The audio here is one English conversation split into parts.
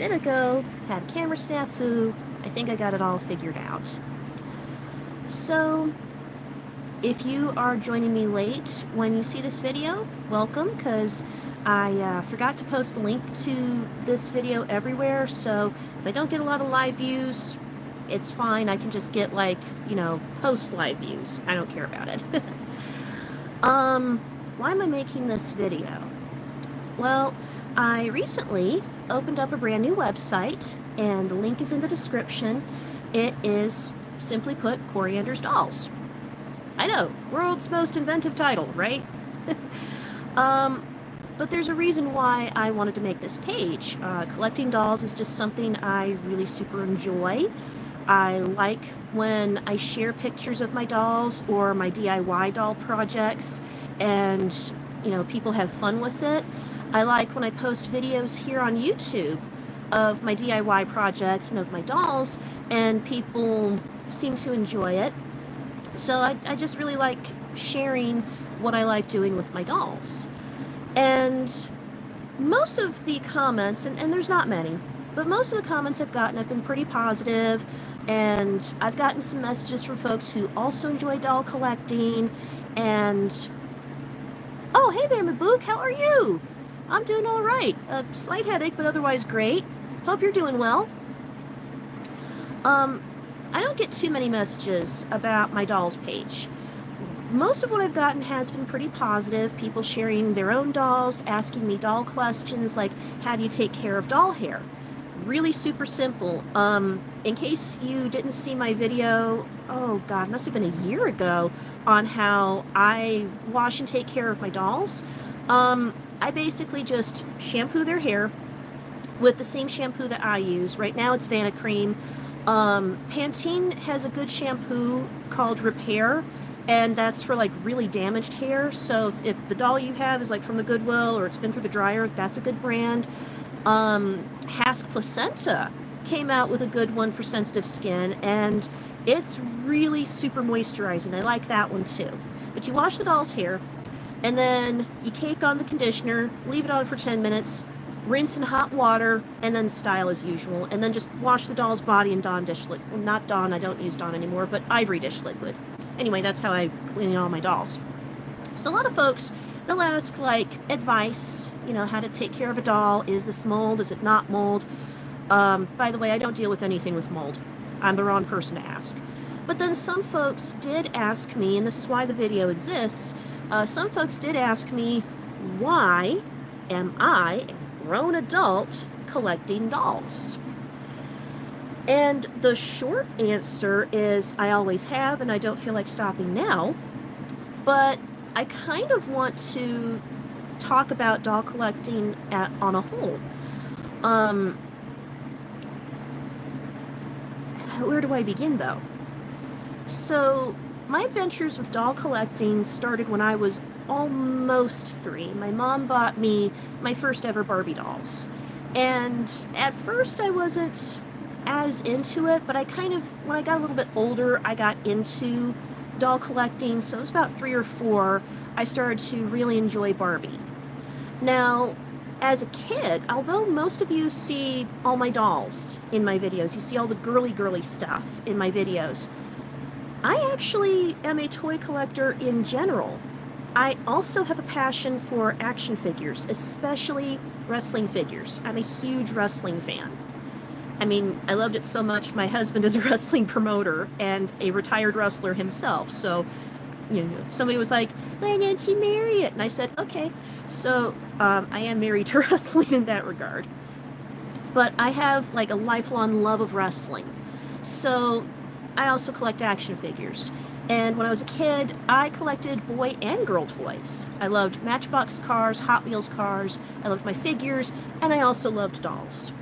bit ago, had a camera snafu. I think I got it all figured out. So, if you are joining me late when you see this video, welcome, because I forgot to post the link to this video everywhere, so if I don't get a lot of live views, it's fine. I can just get, like, post live views. I don't care about it. Why am I making this video? Well, I recently opened up a brand new website, and the link is in the description. It is, simply put, Koriander's Dolls. I know, world's most inventive title, right? But there's a reason why I wanted to make this page. Collecting dolls is just something I really super enjoy. I like when I share pictures of my dolls or my DIY doll projects, and people have fun with it. I like when I post videos here on YouTube of my DIY projects and of my dolls, and people seem to enjoy it. So I just really like sharing what I like doing with my dolls. And most of the comments, and there's not many, but most of the comments I've gotten have been pretty positive, and I've gotten some messages from folks who also enjoy doll collecting, and oh, hey there, Mabook, how are you? I'm doing all right. A slight headache, but otherwise great. Hope you're doing well. I don't get too many messages about my dolls page. Most of what I've gotten has been pretty positive. People sharing their own dolls, asking me doll questions like, how do you take care of doll hair? Really super simple. In case you didn't see my video, oh God, it must have been a year ago, on how I wash and take care of my dolls. I basically just shampoo their hair with the same shampoo that I use. Right now it's Vanna Cream. Pantene has a good shampoo called Repair, and that's for like really damaged hair. So if the doll you have is like from the Goodwill or it's been through the dryer, that's a good brand. Hask Placenta came out with a good one for sensitive skin, and it's really super moisturizing. I like that one too. But you wash the doll's hair, and then you cake on the conditioner, leave it on for 10 minutes, rinse in hot water, and then style as usual. And then just wash the doll's body in Dawn dish liquid. Well, not Dawn, I don't use Dawn anymore, but Ivory dish liquid. Anyway, that's how I clean all my dolls. So a lot of folks, they'll ask, like, advice, how to take care of a doll. Is this mold? Is it not mold? By the way, I don't deal with anything with mold. I'm the wrong person to ask. But then some folks did ask me, and this is why the video exists, some folks did ask me, why am I a grown adult collecting dolls? And the short answer is I always have, and I don't feel like stopping now. But I kind of want to talk about doll collecting on a whole. Where do I begin, though? So, my adventures with doll collecting started when I was almost 3. My mom bought me my first ever Barbie dolls. And at first I wasn't as into it, but when I got a little bit older, I got into doll collecting. So it was about 3 or 4, I started to really enjoy Barbie. Now, as a kid, although most of you see all my dolls in my videos, you see all the girly stuff in my videos, I actually am a toy collector in general. I also have a passion for action figures, especially wrestling figures. I'm a huge wrestling fan. I mean, I loved it so much, my husband is a wrestling promoter and a retired wrestler himself, so, somebody was like, why don't you marry it? And I said, okay. So, I am married to wrestling in that regard. But I have, like, a lifelong love of wrestling. So, I also collect action figures. And when I was a kid, I collected boy and girl toys. I loved Matchbox cars, Hot Wheels cars, I loved my figures, and I also loved dolls.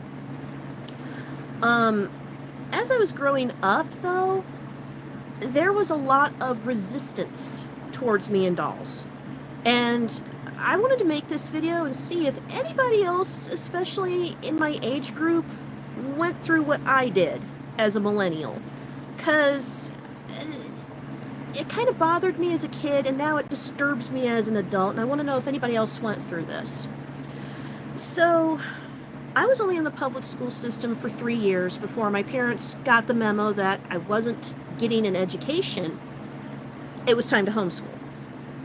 As I was growing up, though, there was a lot of resistance towards me and dolls. And I wanted to make this video and see if anybody else, especially in my age group, went through what I did as a millennial. 'Cause it kind of bothered me as a kid, and now it disturbs me as an adult, and I want to know if anybody else went through this. So, I was only in the public school system for 3 years before my parents got the memo that I wasn't getting an education. It was time to homeschool.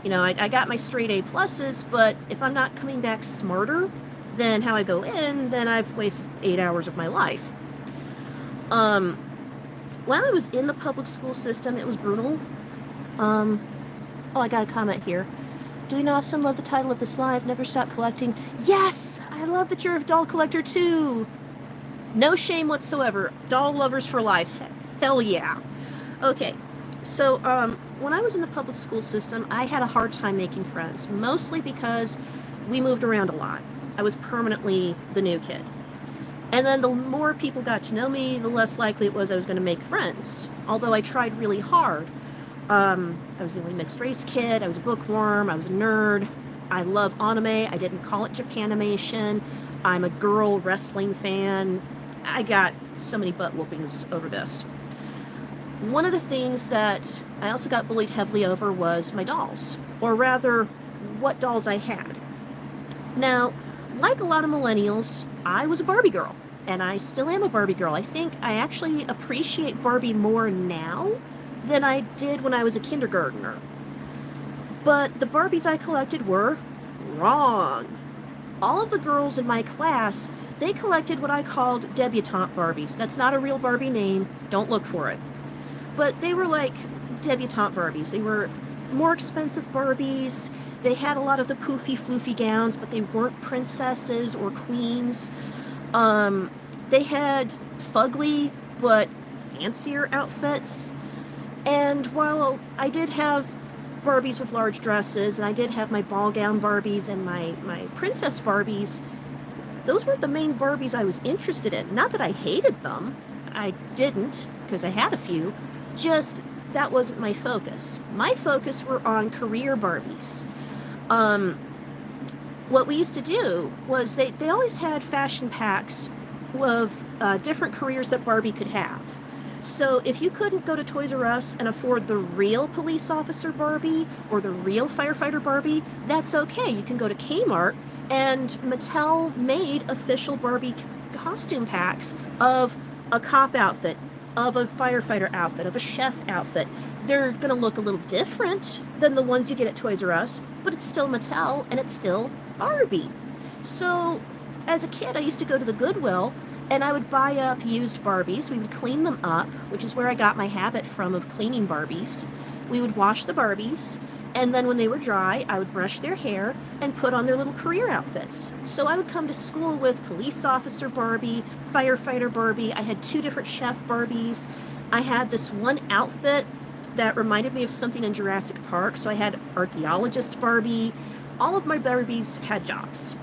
You know, I got my straight A pluses, but if I'm not coming back smarter than how I go in, then I've wasted 8 hours of my life. While I was in the public school system, it was brutal. Oh, I got a comment here. Do we know some love the title of this live? Never stop collecting. Yes! I love that you're a doll collector too. No shame whatsoever. Doll lovers for life. Hell yeah. Okay, so when I was in the public school system, I had a hard time making friends, mostly because we moved around a lot. I was permanently the new kid. And then the more people got to know me, the less likely it was I was going to make friends. Although I tried really hard. I was the only mixed race kid, I was a bookworm, I was a nerd. I love anime, I didn't call it Japanimation. I'm a girl wrestling fan. I got so many butt whoopings over this. One of the things that I also got bullied heavily over was my dolls. Or rather, what dolls I had. Now, like a lot of millennials, I was a Barbie girl. And I still am a Barbie girl. I think I actually appreciate Barbie more now than I did when I was a kindergartner. But the Barbies I collected were wrong. All of the girls in my class, they collected what I called debutante Barbies. That's not a real Barbie name. Don't look for it. But they were like debutante Barbies. They were more expensive Barbies. They had a lot of the poofy, floofy gowns, but they weren't princesses or queens. They had fugly, but fancier outfits. And while I did have Barbies with large dresses, and I did have my ball gown Barbies and my princess Barbies, those weren't the main Barbies I was interested in. Not that I hated them. I didn't, because I had a few. Just, that wasn't my focus. My focus were on career Barbies. What we used to do was they always had fashion packs of different careers that Barbie could have. So if you couldn't go to Toys R Us and afford the real police officer Barbie or the real firefighter Barbie, that's okay. You can go to Kmart, and Mattel made official Barbie costume packs of a cop outfit, of a firefighter outfit, of a chef outfit. They're going to look a little different than the ones you get at Toys R Us, but it's still Mattel and it's still Barbie. So as a kid, I used to go to the Goodwill and I would buy up used Barbies. We would clean them up, which is where I got my habit from of cleaning Barbies. We would wash the Barbies, and then when they were dry, I would brush their hair and put on their little career outfits. So I would come to school with police officer Barbie, firefighter Barbie. I had 2 different chef Barbies. I had this one outfit that reminded me of something in Jurassic Park, so I had archaeologist Barbie. All of my Barbies had jobs.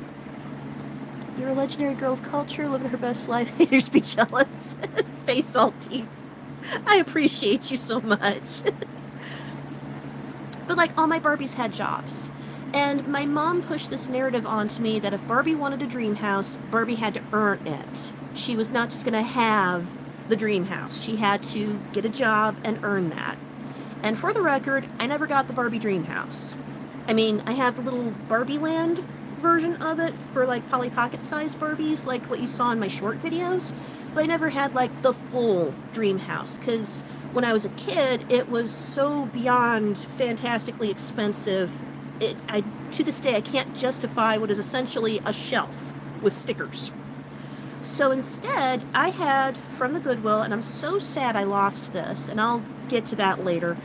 You're a legendary girl of culture, living her best life. Haters be jealous. Stay salty. I appreciate you so much. But like, all my Barbies had jobs. And my mom pushed this narrative onto me that if Barbie wanted a dream house, Barbie had to earn it. She was not just going to have the dream house. She had to get a job and earn that. And for the record, I never got the Barbie dream house. I mean, I have the little Barbie Land version of it for like Polly Pocket size Barbies, like what you saw in my short videos, but I never had like the full dream house, because when I was a kid, it was so beyond fantastically expensive. To this day, I can't justify what is essentially a shelf with stickers. So instead, I had from the Goodwill, and I'm so sad I lost this, and I'll get to that later,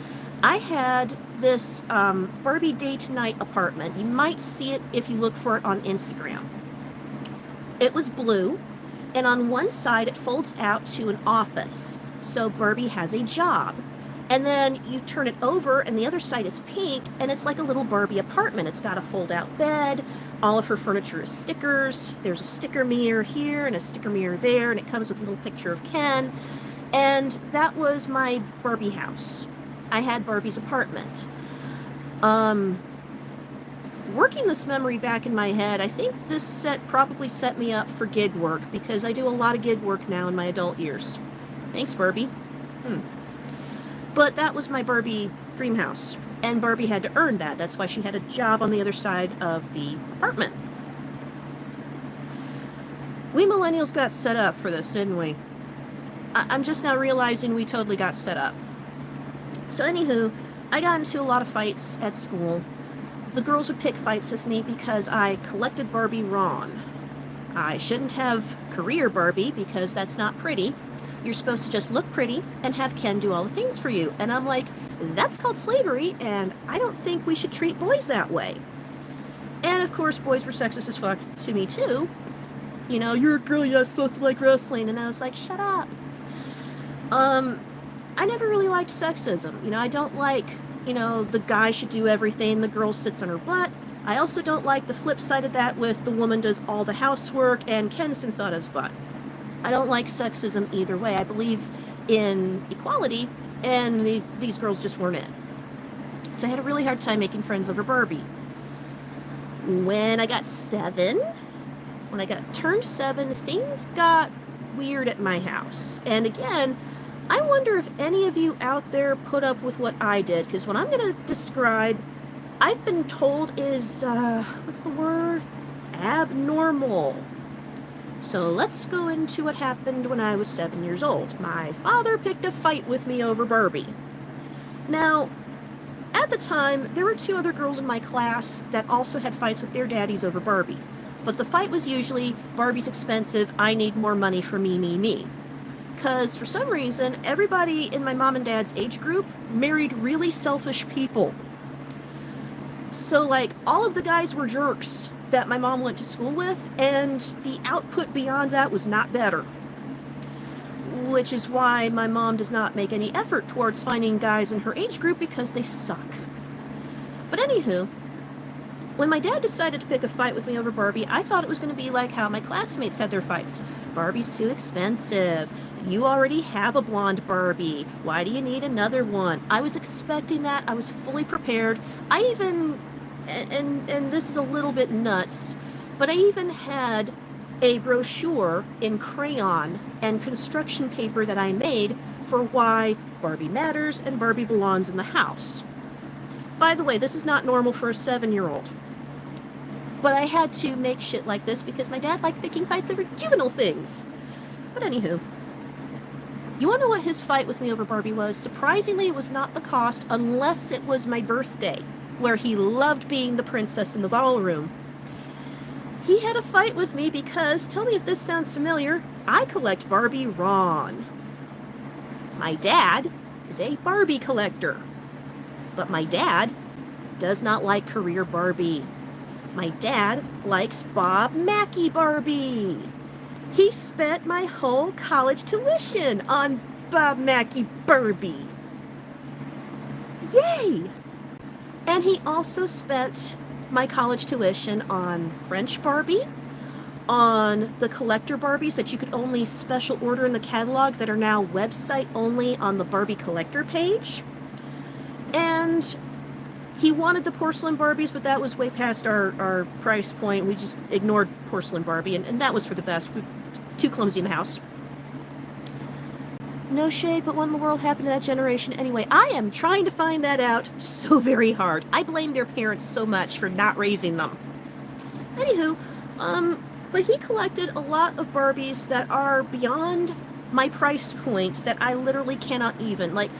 I had this Barbie Day to Night apartment. You might see it if you look for it on Instagram. It was blue, and on one side it folds out to an office. So Barbie has a job. And then you turn it over, and the other side is pink, and it's like a little Barbie apartment. It's got a fold-out bed. All of her furniture is stickers. There's a sticker mirror here and a sticker mirror there, and it comes with a little picture of Ken. And that was my Barbie house. I had Barbie's apartment. Working this memory back in my head, I think this set probably set me up for gig work, because I do a lot of gig work now in my adult years. Thanks, Barbie. But that was my Barbie dream house, and Barbie had to earn that. That's why she had a job on the other side of the apartment. We millennials got set up for this, didn't we? I'm just now realizing we totally got set up. So anywho, I got into a lot of fights at school. The girls would pick fights with me because I collected Barbie wrong. I shouldn't have career Barbie because that's not pretty. You're supposed to just look pretty and have Ken do all the things for you. And I'm like, that's called slavery, and I don't think we should treat boys that way. And of course, boys were sexist as fuck to me too. You know, you're a girl, you're not supposed to like wrestling. And I was like, shut up. I never really liked sexism. You know, I don't like, you know, the guy should do everything, the girl sits on her butt. I also don't like the flip side of that with the woman does all the housework and Ken sits on his butt. I don't like sexism either way. I believe in equality, and these girls just weren't it. So I had a really hard time making friends over Barbie. When I got turned 7, things got weird at my house. And again, I wonder if any of you out there put up with what I did, because what I'm going to describe, I've been told is, what's the word? Abnormal. So let's go into what happened when I was 7 years old. My father picked a fight with me over Barbie. Now, at the time, there were 2 other girls in my class that also had fights with their daddies over Barbie. But the fight was usually, Barbie's expensive, I need more money for me. Because for some reason, everybody in my mom and dad's age group married really selfish people. So, like, all of the guys were jerks that my mom went to school with, and the output beyond that was not better. Which is why my mom does not make any effort towards finding guys in her age group, because they suck. But anywho, when my dad decided to pick a fight with me over Barbie, I thought it was going to be like how my classmates had their fights. Barbie's too expensive. You already have a blonde Barbie. Why do you need another one? I was expecting that. I was fully prepared. I even, and this is a little bit nuts, but I even had a brochure in crayon and construction paper that I made for why Barbie matters and Barbie belongs in the house. By the way, this is not normal for a 7-year-old. But I had to make shit like this because my dad liked picking fights over juvenile things. But anywho, you want to know what his fight with me over Barbie was? Surprisingly, it was not the cost, unless it was my birthday, where he loved being the princess in the ballroom. He had a fight with me because, tell me if this sounds familiar, I collect Barbie wrong. My dad is a Barbie collector. But my dad does not like career Barbie. My dad likes Bob Mackie Barbie. He spent my whole college tuition on Bob Mackie Barbie. Yay! And he also spent my college tuition on French Barbie, on the collector Barbies that you could only special order in the catalog that are now website only on the Barbie collector page. And he wanted the porcelain Barbies, but that was way past our price point. We just ignored porcelain Barbie, and that was for the best. We were too clumsy in the house. No shade, but what in the world happened to that generation? Anyway, I am trying to find that out so very hard. I blame their parents so much for not raising them. Anywho, but he collected a lot of Barbies that are beyond my price point that I literally cannot even, like,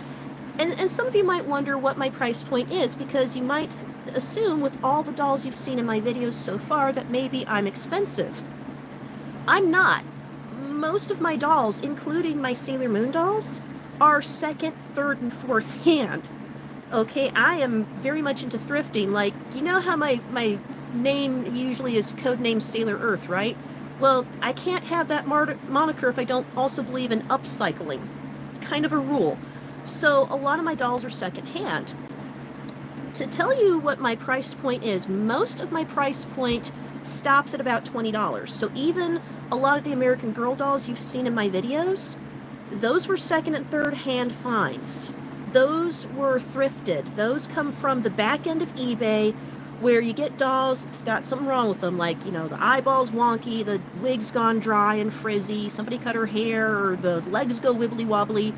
and some of you might wonder what my price point is, because you might assume with all the dolls you've seen in my videos so far that maybe I'm expensive. I'm not. Most of my dolls, including my Sailor Moon dolls, are second, third, and fourth hand. Okay, I am very much into thrifting. Like, you know how my name usually is Codename Sailor Earth, right? Well, I can't have that moniker if I don't also believe in upcycling. Kind of a rule. So a lot of my dolls are secondhand. To tell you what my price point is, most of my price point stops at about $20. So even a lot of the American Girl dolls you've seen in my videos, those were second and third hand finds. Those were thrifted. Those come from the back end of eBay, where you get dolls that's got something wrong with them, like, you know, the eyeball's wonky, the wig's gone dry and frizzy, somebody cut her hair, or the legs go wibbly wobbly.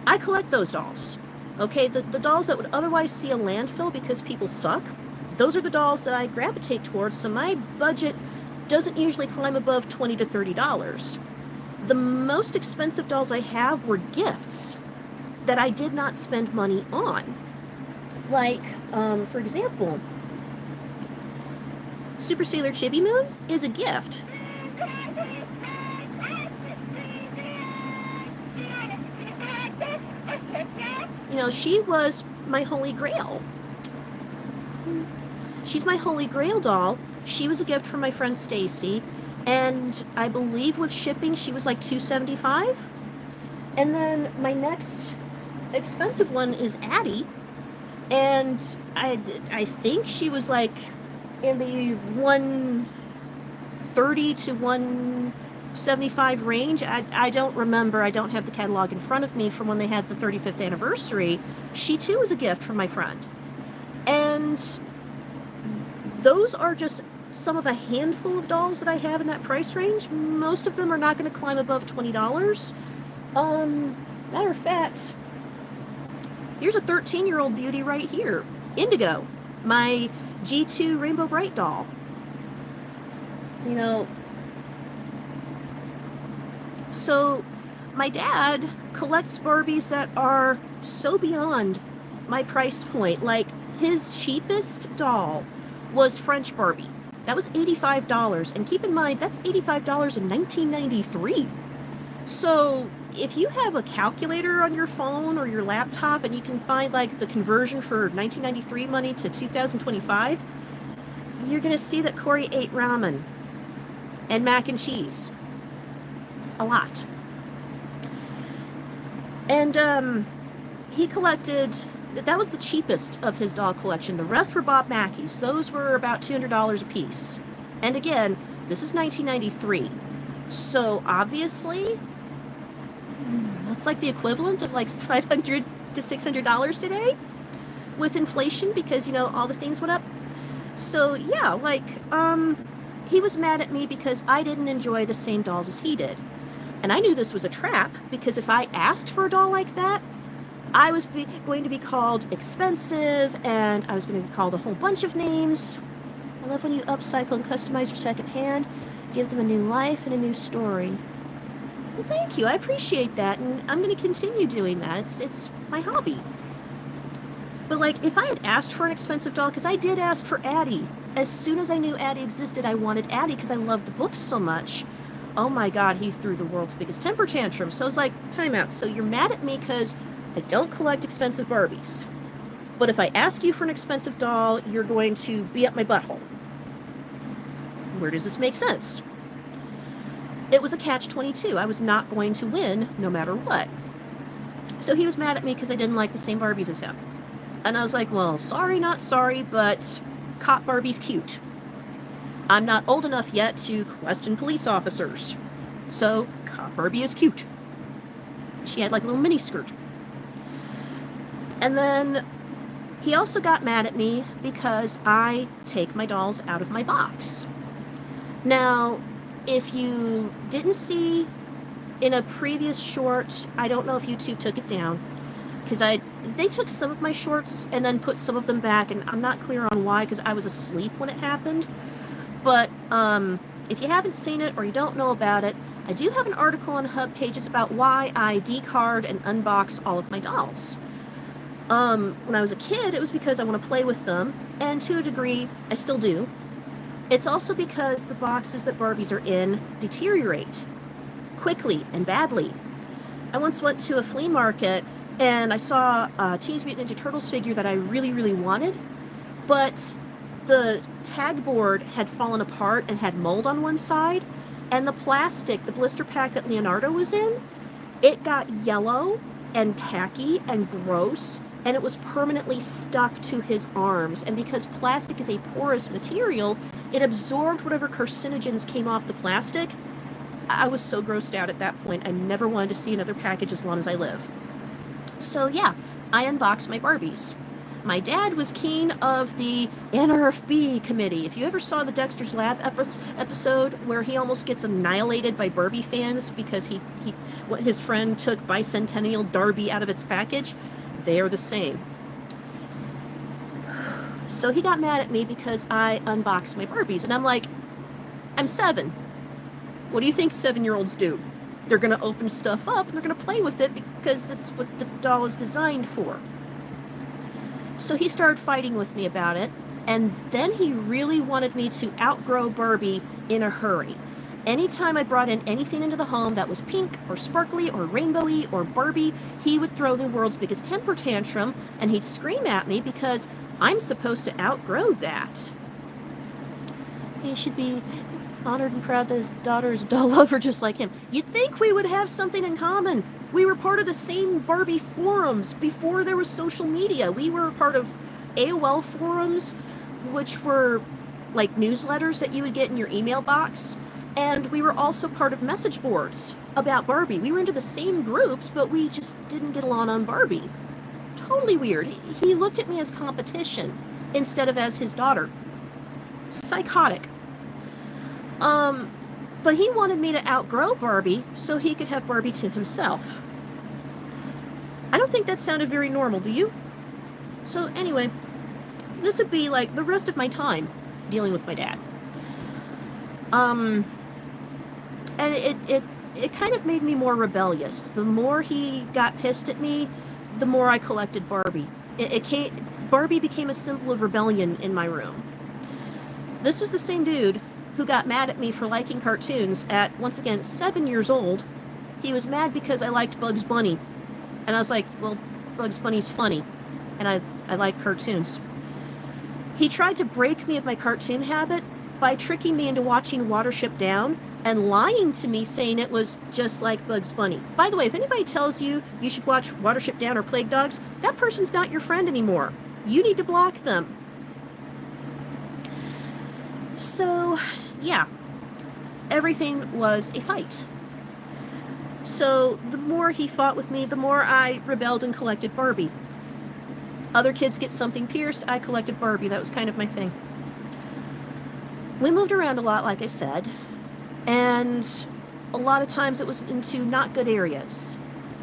I collect those dolls. Okay, the dolls that would otherwise see a landfill because people suck, those are the dolls that I gravitate towards, so my budget doesn't usually climb above $20 to $30. The most expensive dolls I have were gifts that I did not spend money on. Like, for example, Super Sailor Chibi Moon is a gift. You know, she was my holy grail. She's my holy grail doll. She was a gift from my friend Stacy, and I believe with shipping she was like $275. And then my next expensive one is Addie, and I think she was like in the $130 to $175 range. I don't remember. I don't have the catalog in front of me from when they had the 35th anniversary. She too was a gift from my friend. And those are just some of a handful of dolls that I have in that price range. Most of them are not going to climb above $20. Matter of fact, here's a 13-year-old beauty right here. Indigo, my G2 Rainbow Bright doll. You know, so my dad collects Barbies that are so beyond my price point. Like, his cheapest doll was French Barbie. That was $85. And keep in mind, that's $85 in 1993. So if you have a calculator on your phone or your laptop and you can find like the conversion for 1993 money to 2025, you're going to see that Corey ate ramen and mac and cheese. A lot. And he collected, that was the cheapest of his doll collection. The rest were Bob Mackey's. Those were about $200 a piece. And again, this is 1993. So obviously, that's like the equivalent of like $500 to $600 today with inflation, because, you know, all the things went up. So yeah, like, he was mad at me because I didn't enjoy the same dolls as he did. And I knew this was a trap, because if I asked for a doll like that, I was going to be called expensive, and I was going to be called a whole bunch of names. I love when you upcycle and customize your second hand, give them a new life and a new story. Well, thank you. I appreciate that, and I'm going to continue doing that. It's my hobby. But like, if I had asked for an expensive doll, because I did ask for Addie. As soon as I knew Addie existed, I wanted Addie because I loved the books so much. Oh my God, he threw the world's biggest temper tantrum. So I was like, time out. So you're mad at me because I don't collect expensive Barbies. But if I ask you for an expensive doll, you're going to be up my butthole. Where does this make sense? It was a catch-22. I was not going to win no matter what. So he was mad at me because I didn't like the same Barbies as him. And I was like, well, sorry, not sorry, but cop Barbie's cute. I'm not old enough yet to question police officers. So, cop Barbie is cute. She had like a little mini skirt. And then he also got mad at me because I take my dolls out of my box. Now, if you didn't see in a previous short, I don't know if YouTube took it down, because they took some of my shorts and then put some of them back, and I'm not clear on why, because I was asleep when it happened. But if you haven't seen it or you don't know about it, I do have an article on HubPages about why I decard and unbox all of my dolls. When I was a kid, it was because I want to play with them, and to a degree, I still do. It's also because the boxes that Barbies are in deteriorate quickly and badly. I once went to a flea market and I saw a Teenage Mutant Ninja Turtles figure that I really, really wanted, but the tag board had fallen apart and had mold on one side, and the plastic, the blister pack that Leonardo was in, it got yellow and tacky and gross, and it was permanently stuck to his arms. And because plastic is a porous material, it absorbed whatever carcinogens came off the plastic. I was so grossed out at that point. I never wanted to see another package as long as I live. So yeah, I unboxed my Barbies. My dad was keen of the NRFB committee. If you ever saw the Dexter's Lab episode where he almost gets annihilated by Barbie fans because his friend took Bicentennial Darby out of its package, they are the same. So he got mad at me because I unboxed my Barbies, and I'm like, I'm 7. What do you think 7-year-olds do? They're going to open stuff up and they're going to play with it because that's what the doll is designed for. So he started fighting with me about it, and then he really wanted me to outgrow Barbie in a hurry. Anytime I brought in anything into the home that was pink or sparkly or rainbowy or Barbie, he would throw the world's biggest temper tantrum, and he'd scream at me because I'm supposed to outgrow that. He should be honored and proud that his daughter is a doll lover just like him. You'd think we would have something in common. We were part of the same Barbie forums before there was social media. We were part of AOL forums, which were like newsletters that you would get in your email box. And we were also part of message boards about Barbie. We were into the same groups, but we just didn't get along on Barbie. Totally weird. He looked at me as competition instead of as his daughter. Psychotic. But he wanted me to outgrow Barbie so he could have Barbie to himself. I don't think that sounded very normal, do you? So anyway, this would be like the rest of my time dealing with my dad. And it kind of made me more rebellious. The more he got pissed at me, the more I collected Barbie. Barbie became a symbol of rebellion in my room. This was the same dude who got mad at me for liking cartoons at, once again, 7 years old. He was mad because I liked Bugs Bunny. And I was like, well, Bugs Bunny's funny. And I like cartoons. He tried to break me of my cartoon habit by tricking me into watching Watership Down and lying to me saying it was just like Bugs Bunny. By the way, if anybody tells you you should watch Watership Down or Plague Dogs, that person's not your friend anymore. You need to block them. So, yeah, everything was a fight. So the more he fought with me, the more I rebelled and collected Barbie. Other kids get something pierced, I collected Barbie. That was kind of my thing. We moved around a lot, like I said, and a lot of times it was into not good areas.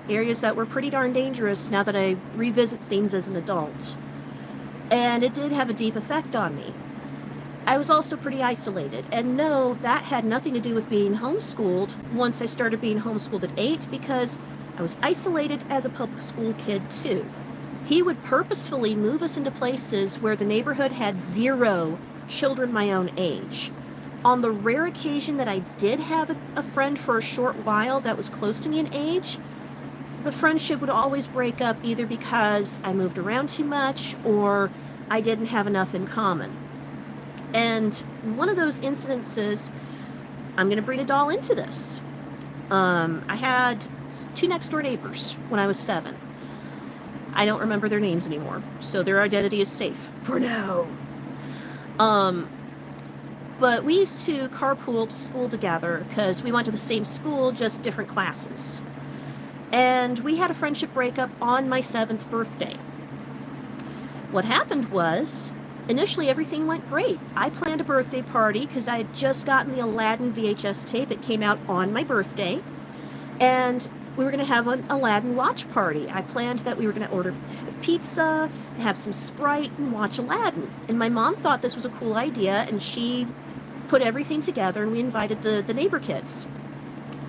Areas that were pretty darn dangerous now that I revisit things as an adult. And it did have a deep effect on me. I was also pretty isolated, and no, that had nothing to do with being homeschooled once I started being homeschooled at 8, because I was isolated as a public school kid too. He would purposefully move us into places where the neighborhood had 0 children my own age. On the rare occasion that I did have a friend for a short while that was close to me in age, the friendship would always break up either because I moved around too much or I didn't have enough in common. And one of those incidences, I'm going to bring a doll into this. I had 2 next door neighbors when I was 7. I don't remember their names anymore, so their identity is safe for now. But we used to carpool to school together because we went to the same school, just different classes. And we had a friendship breakup on my 7th birthday. What happened was, initially everything went great. I planned a birthday party because I had just gotten the Aladdin VHS tape. It came out on my birthday. And we were going to have an Aladdin watch party. I planned that we were going to order pizza, and have some Sprite, and watch Aladdin. And my mom thought this was a cool idea, and she put everything together, and we invited the neighbor kids.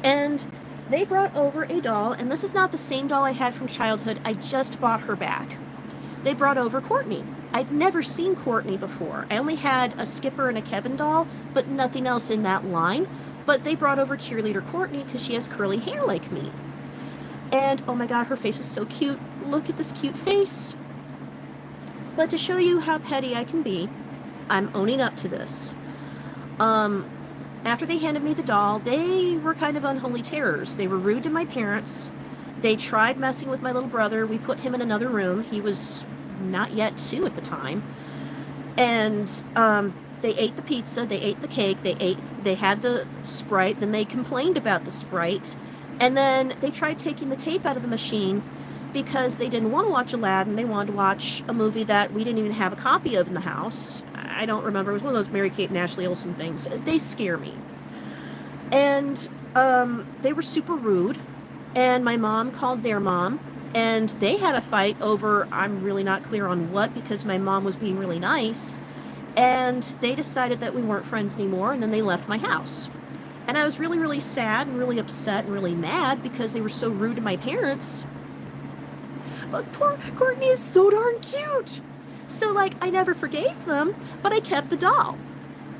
And they brought over a doll, and this is not the same doll I had from childhood. I just bought her back. They brought over Courtney. I'd never seen Courtney before. I only had a Skipper and a Kevin doll, but nothing else in that line. But they brought over cheerleader Courtney because she has curly hair like me. And, oh my god, her face is so cute. Look at this cute face. But to show you how petty I can be, I'm owning up to this. After they handed me the doll, they were kind of unholy terrors. They were rude to my parents. They tried messing with my little brother. We put him in another room. He was not yet 2 at the time. And they ate the pizza, they ate the cake, they had the Sprite, then they complained about the Sprite, and then they tried taking the tape out of the machine because they didn't want to watch Aladdin. They wanted to watch a movie that we didn't even have a copy of in the house. I don't remember. It was one of those Mary-Kate and Ashley Olsen things. They scare me. And they were super rude, and my mom called their mom, and they had a fight over, I'm really not clear on what, because my mom was being really nice, And they decided that we weren't friends anymore, and then they left my house. And I was really, really sad and really upset and really mad because they were so rude to my parents. But poor Courtney is so darn cute. So, like, I never forgave them, but I kept the doll.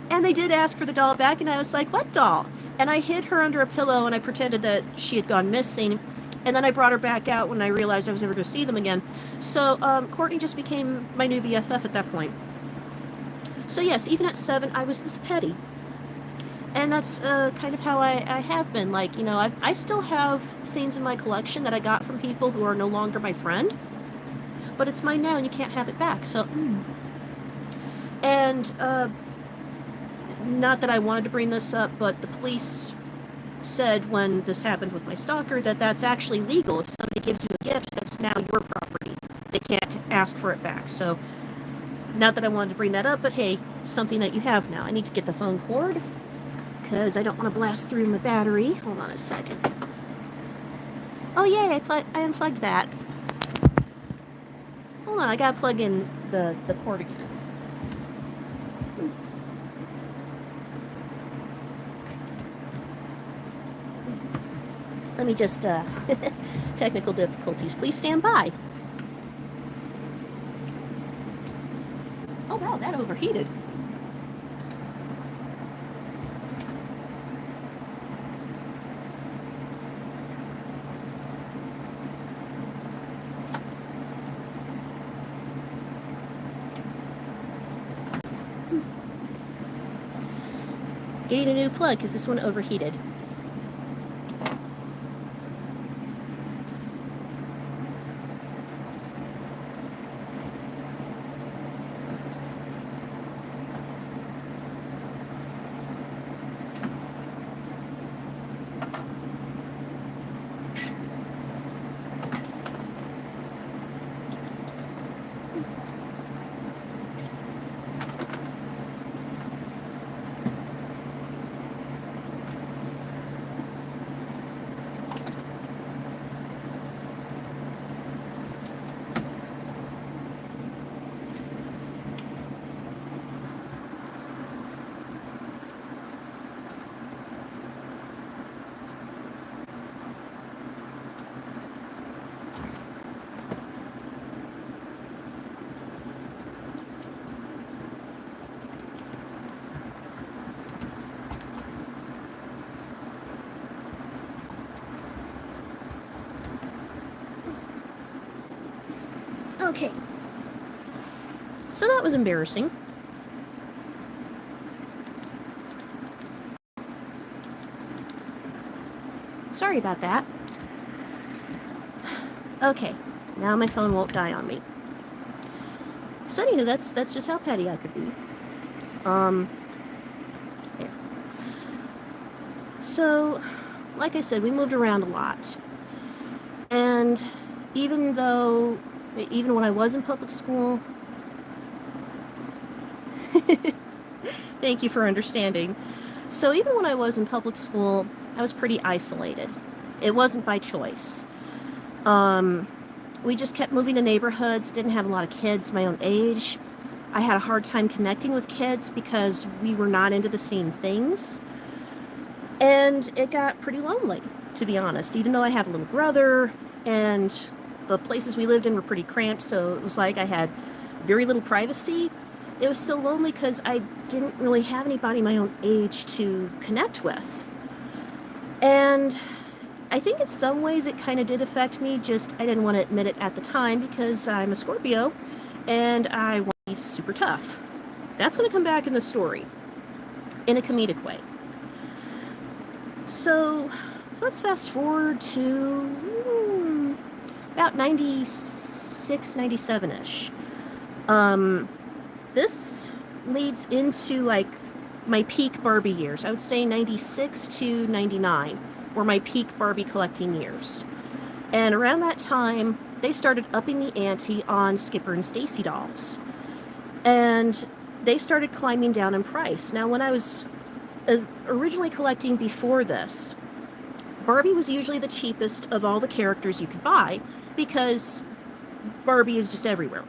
And they did ask for the doll back, and I was like, what doll? And I hid her under a pillow, and I pretended that she had gone missing. And then I brought her back out when I realized I was never going to see them again. So, Courtney just became my new BFF at that point. So yes, even at 7, I was this petty. And that's kind of how I have been. Like, you know, I still have things in my collection that I got from people who are no longer my friend. But it's mine now, and you can't have it back. So, And, not that I wanted to bring this up, but the police said when this happened with my stalker that that's actually legal. If somebody gives you a gift, that's now your property. They can't ask for it back. So, not that I wanted to bring that up, but hey, something that you have now. I need to get the phone cord because I don't want to blast through my battery. Hold on a second. Oh yay, I unplugged that. Hold on, I gotta plug in the cord again. Let me just, technical difficulties. Please stand by. Oh wow, that overheated. Getting a new plug because this one overheated. Okay. So that was embarrassing. Sorry about that. Okay, now my phone won't die on me. So anywho, that's just how petty I could be. There. So, like I said, we moved around a lot. And even when I was in public school, thank you for understanding. So even when I was in public school, I was pretty isolated. It wasn't by choice. We just kept moving to neighborhoods, didn't have a lot of kids my own age. I had a hard time connecting with kids because we were not into the same things. And it got pretty lonely, to be honest, even though I have a little brother and the places we lived in were pretty cramped, so it was like I had very little privacy. It was still lonely because I didn't really have anybody my own age to connect with. And I think in some ways it kind of did affect me, just I didn't want to admit it at the time because I'm a Scorpio and I want to be super tough. That's going to come back in the story in a comedic way. So let's fast forward to about 96, 97-ish. This leads into like my peak Barbie years. I would say 96 to 99 were my peak Barbie collecting years. And around that time, they started upping the ante on Skipper and Stacy dolls. And they started climbing down in price. Now, when I was originally collecting before this, Barbie was usually the cheapest of all the characters you could buy because Barbie is just everywhere.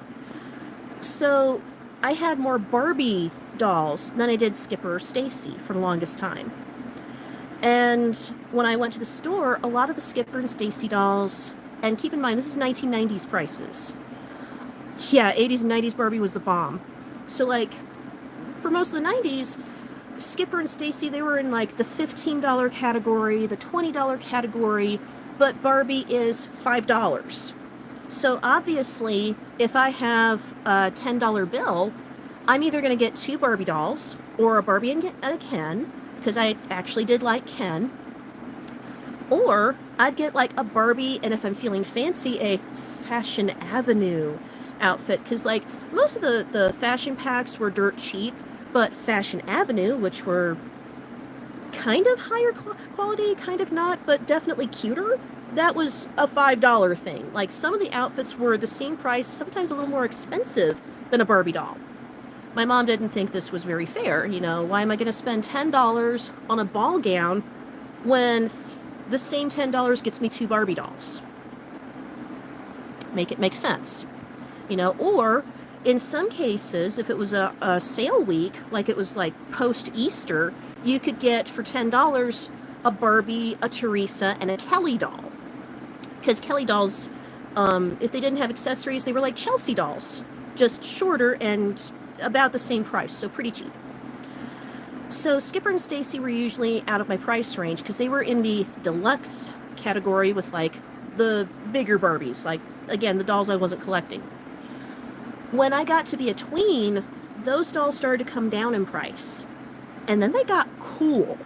So I had more Barbie dolls than I did Skipper or Stacy for the longest time. And when I went to the store, a lot of the Skipper and Stacy dolls, and keep in mind, this is 1990s prices. Yeah, 80s and 90s Barbie was the bomb. So, like, for most of the 90s, Skipper and Stacy, they were in, like, the $15 category, the $20 category, but Barbie is $5. So, obviously, if I have a $10 bill, I'm either going to get 2 Barbie dolls, or a Barbie and a Ken, because I actually did like Ken, or I'd get, like, a Barbie, and if I'm feeling fancy, a Fashion Avenue outfit, because, like, most of the fashion packs were dirt cheap, but Fashion Avenue, which were kind of higher quality, kind of not, but definitely cuter, that was a $5 thing. Like, some of the outfits were the same price, sometimes a little more expensive than a Barbie doll. My mom didn't think this was very fair. You know, why am I going to spend $10 on a ball gown when the same $10 gets me 2 Barbie dolls? Make it make sense. You know, or in some cases, if it was a sale week, like it was like post-Easter, you could get for $10 a Barbie, a Teresa, and a Kelly doll. Because Kelly dolls, if they didn't have accessories, they were like Chelsea dolls, just shorter and about the same price, so pretty cheap. So Skipper and Stacy were usually out of my price range because they were in the deluxe category with, like, the bigger Barbies, like, again, the dolls I wasn't collecting. When I got to be a tween, those dolls started to come down in price. And then they got cool.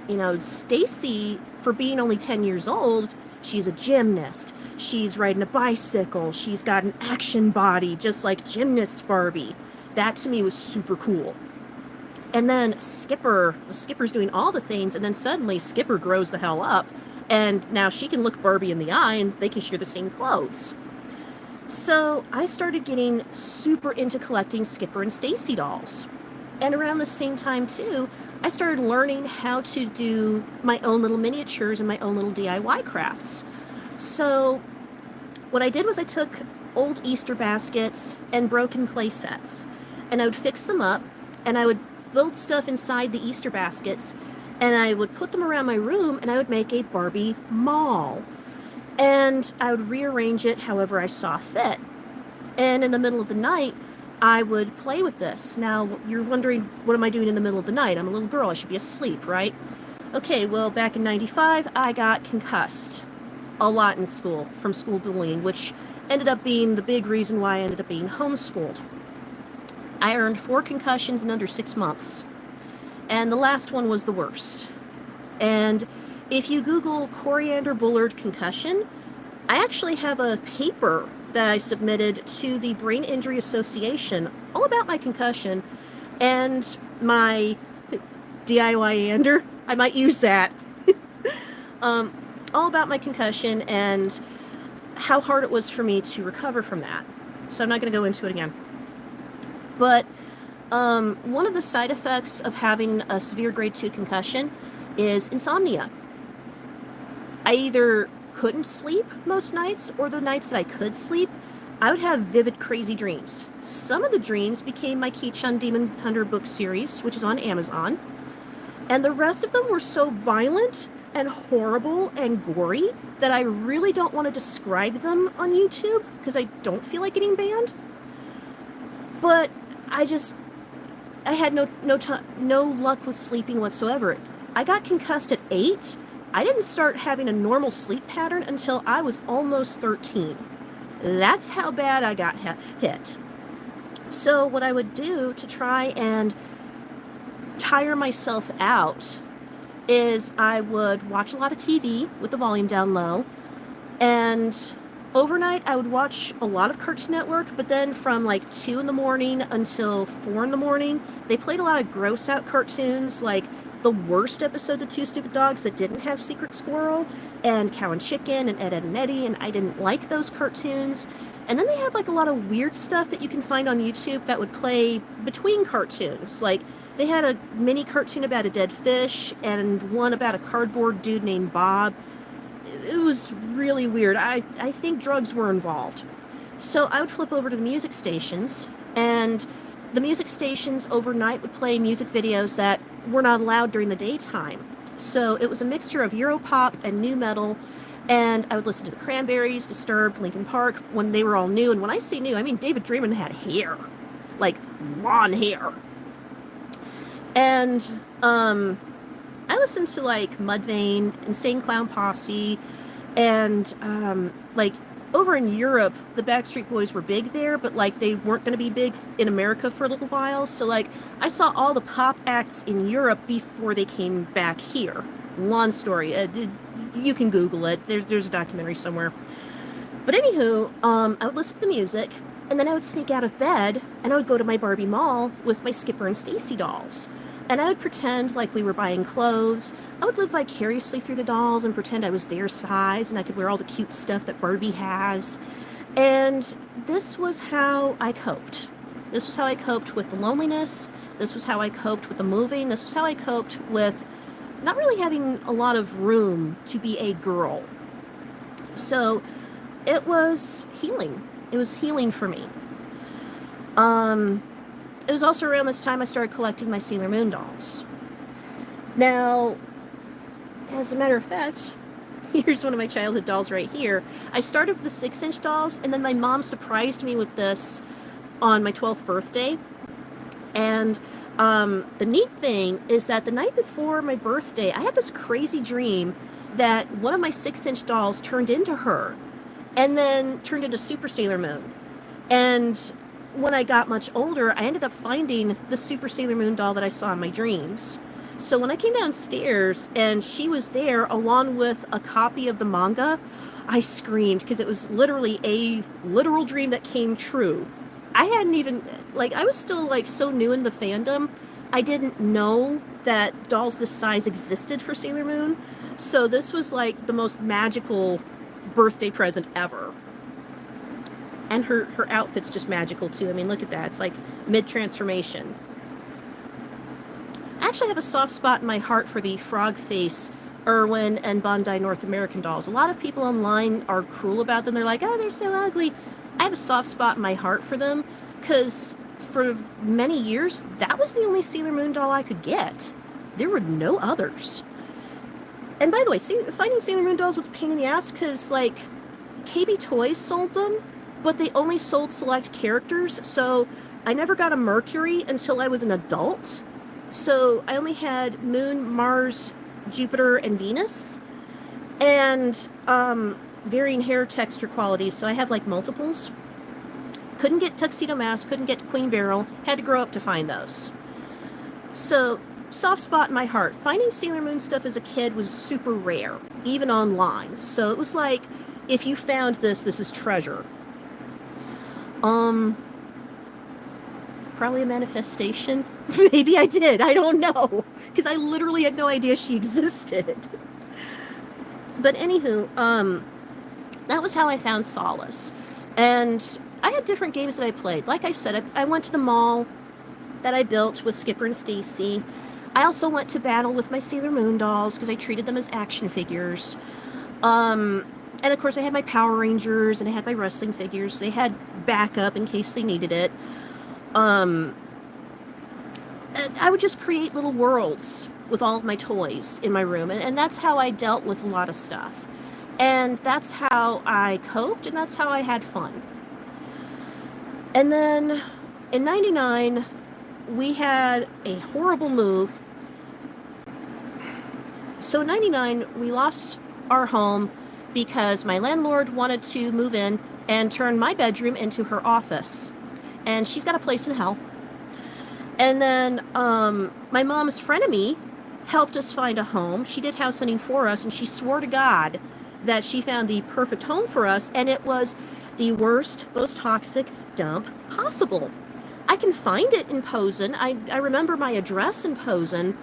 You know, Stacy, for being only 10 years old, she's a gymnast. She's riding a bicycle. She's got an action body, just like Gymnast Barbie. That to me was super cool. And then Skipper's doing all the things, and then suddenly Skipper grows the hell up, and now she can look Barbie in the eye, and they can share the same clothes. So I started getting super into collecting Skipper and Stacy dolls. And around the same time, too, I started learning how to do my own little miniatures and my own little DIY crafts. So what I did was I took old Easter baskets and broken play sets, and I would fix them up, and I would build stuff inside the Easter baskets, and I would put them around my room, and I would make a Barbie mall. And I would rearrange it however I saw fit. And in the middle of the night, I would play with this. Now, you're wondering, what am I doing in the middle of the night? I'm a little girl, I should be asleep, right? Okay, well, back in '95, I got concussed a lot in school from school bullying, which ended up being the big reason why I ended up being homeschooled. I earned 4 concussions in under 6 months, and the last one was the worst. And if you Google Koriander Bullard concussion, I actually have a paper that I submitted to the Brain Injury Association all about my concussion and my DIY-ander. I might use that. All about my concussion and how hard it was for me to recover from that. So I'm not going to go into it again. But one of the side effects of having a severe grade 2 concussion is insomnia. I either couldn't sleep most nights, or the nights that I could sleep, I would have vivid, crazy dreams. Some of the dreams became my Key-Chun Demon Hunter book series, which is on Amazon, and the rest of them were so violent and horrible and gory that I really don't want to describe them on YouTube, because I don't feel like getting banned. But I had no luck with sleeping whatsoever. I got concussed at 8. I didn't start having a normal sleep pattern until I was almost 13. That's how bad I got hit. So what I would do to try and tire myself out is I would watch a lot of TV with the volume down low, and overnight I would watch a lot of Cartoon Network, but then from like 2 in the morning until 4 in the morning, they played a lot of gross out cartoons, like the worst episodes of Two Stupid Dogs that didn't have Secret Squirrel, and Cow and Chicken, and Ed, Edd and Eddy, and I didn't like those cartoons. And then they had like a lot of weird stuff that you can find on YouTube that would play between cartoons. Like, they had a mini cartoon about a dead fish, and one about a cardboard dude named Bob. It was really weird. I think drugs were involved. So I would flip over to the music stations, and the music stations overnight would play music videos that were not allowed during the daytime. So it was a mixture of Europop and new metal, and I would listen to the Cranberries, Disturbed, Linkin Park when they were all new. And when I say new, I mean David Draymond had hair, like long hair. And I listened to like Mudvayne, Insane Clown Posse, and like over in Europe, the Backstreet Boys were big there, but like they weren't going to be big in America for a little while. So like I saw all the pop acts in Europe before they came back here. Long story. You can Google it. There's a documentary somewhere. But anywho, I would listen to the music, and then I would sneak out of bed, and I would go to my Barbie mall with my Skipper and Stacy dolls. And I would pretend like we were buying clothes. I would live vicariously through the dolls and pretend I was their size and I could wear all the cute stuff that Barbie has. And this was how I coped. This was how I coped with the loneliness. This was how I coped with the moving. This was how I coped with not really having a lot of room to be a girl. So it was healing. It was healing for me. It was also around this time I started collecting my Sailor Moon dolls. Now, as a matter of fact, here's one of my childhood dolls right here. I started with the 6-inch dolls, and then my mom surprised me with this on my 12th birthday. And the neat thing is that the night before my birthday, I had this crazy dream that one of my 6-inch dolls turned into her, and then turned into Super Sailor Moon. And when I got much older, I ended up finding the Super Sailor Moon doll that I saw in my dreams. So when I came downstairs and she was there along with a copy of the manga, I screamed because it was literally a literal dream that came true. I hadn't even, like, I was still, like, so new in the fandom, I didn't know that dolls this size existed for Sailor Moon. So this was, like, the most magical birthday present ever. And her outfit's just magical, too. I mean, look at that. It's like mid-transformation. I actually have a soft spot in my heart for the frog face, Irwin, and Bandai North American dolls. A lot of people online are cruel about them. They're like, oh, they're so ugly. I have a soft spot in my heart for them, because for many years, that was the only Sailor Moon doll I could get. There were no others. And by the way, finding Sailor Moon dolls was a pain in the ass, because, like, KB Toys sold them, but they only sold select characters, so I never got a Mercury until I was an adult. So I only had Moon, Mars, Jupiter, and Venus, and varying hair texture qualities, so I have like multiples. Couldn't get Tuxedo Mask, couldn't get Queen Beryl, had to grow up to find those. So, soft spot in my heart. Finding Sailor Moon stuff as a kid was super rare, even online. So it was like, if you found this, this is treasure. Probably a manifestation. Maybe I did. I don't know. Because I literally had no idea she existed. But anywho, that was how I found solace. And I had different games that I played. Like I said, I went to the mall that I built with Skipper and Stacy. I also went to battle with my Sailor Moon dolls because I treated them as action figures. And of course I had my Power Rangers and I had my wrestling figures. They had backup in case they needed it. I would just create little worlds with all of my toys in my room, and that's how I dealt with a lot of stuff. And that's how I coped, and that's how I had fun. And then in '99, we had a horrible move. So in '99, we lost our home because my landlord wanted to move in and turn my bedroom into her office. And she's got a place in hell. And then my mom's frenemy helped us find a home. She did house hunting for us, and she swore to God that she found the perfect home for us, and it was the worst, most toxic dump possible. I can find it in Posen. I remember my address in Posen.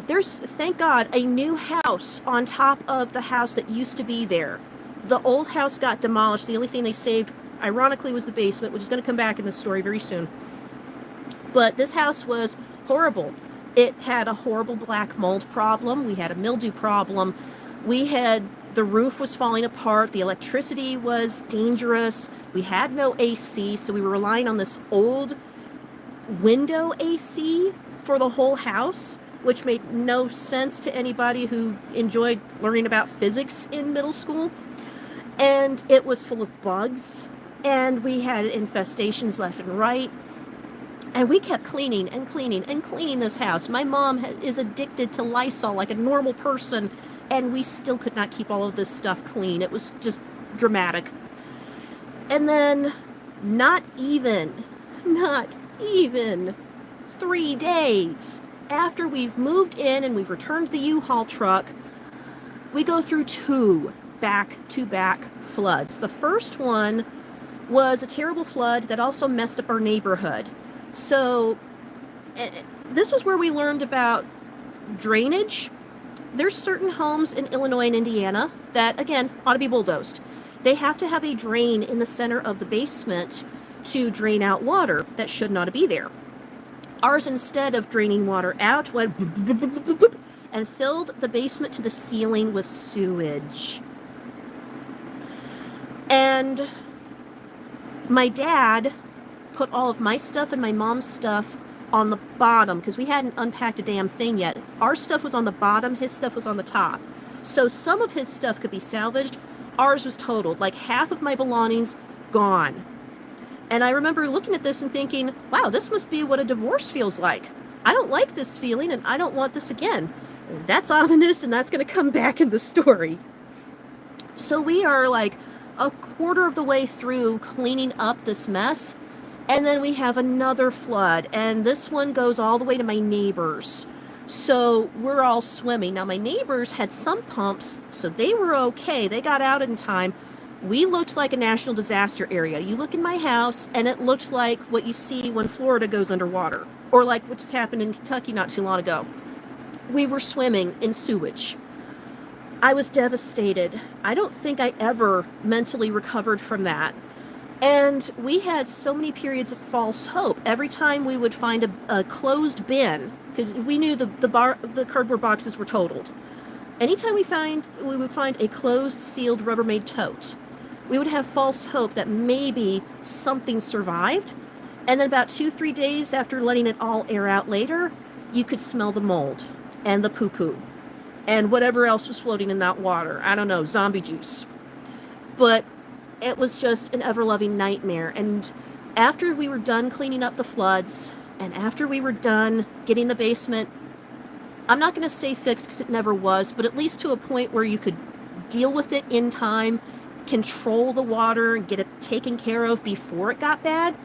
There's, thank God, a new house on top of the house that used to be there. The old house got demolished. The only thing they saved, ironically, was the basement, which is going to come back in this story very soon. But this house was horrible. It had a horrible black mold problem. We had a mildew problem. The roof was falling apart. The electricity was dangerous. We had no AC, so we were relying on this old window AC for the whole house, which made no sense to anybody who enjoyed learning about physics in middle school. And it was full of bugs, and we had infestations left and right. And we kept cleaning and cleaning and cleaning this house. My mom is addicted to Lysol like a normal person, and we still could not keep all of this stuff clean. It was just dramatic. And then, not even 3 days after we've moved in and we've returned the U-Haul truck, we go through 2 back-to-back floods. The first one was a terrible flood that also messed up our neighborhood. So this was where we learned about drainage. There's certain homes in Illinois and Indiana that, again, ought to be bulldozed. They have to have a drain in the center of the basement to drain out water that should not be there. Ours, instead of draining water out, went and filled the basement to the ceiling with sewage. And my dad put all of my stuff and my mom's stuff on the bottom because we hadn't unpacked a damn thing yet. Our stuff was on the bottom, his stuff was on the top. So some of his stuff could be salvaged. Ours was totaled. Like half of my belongings gone. And I remember looking at this and thinking, wow, this must be what a divorce feels like. I don't like this feeling and I don't want this again. That's ominous, and that's going to come back in the story. So we are like a quarter of the way through cleaning up this mess, and then we have another flood, and this one goes all the way to my neighbors. So we're all swimming. Now my neighbors had sump pumps, so they were okay. They got out in time. We looked like a national disaster area. You look in my house, and it looked like what you see when Florida goes underwater, or like what just happened in Kentucky not too long ago. We were swimming in sewage. I was devastated. I don't think I ever mentally recovered from that. And we had so many periods of false hope. Every time we would find a closed bin, because we knew the cardboard boxes were totaled. Anytime we would find a closed, sealed Rubbermaid tote, we would have false hope that maybe something survived. And then about 2-3 days after letting it all air out later, you could smell the mold and the poo-poo and whatever else was floating in that water. I don't know, zombie juice. But it was just an ever-loving nightmare. And after we were done cleaning up the floods, and after we were done getting the basement, I'm not going to say fixed because it never was, but at least to a point where you could deal with it in time, control the water, and get it taken care of before it got bad,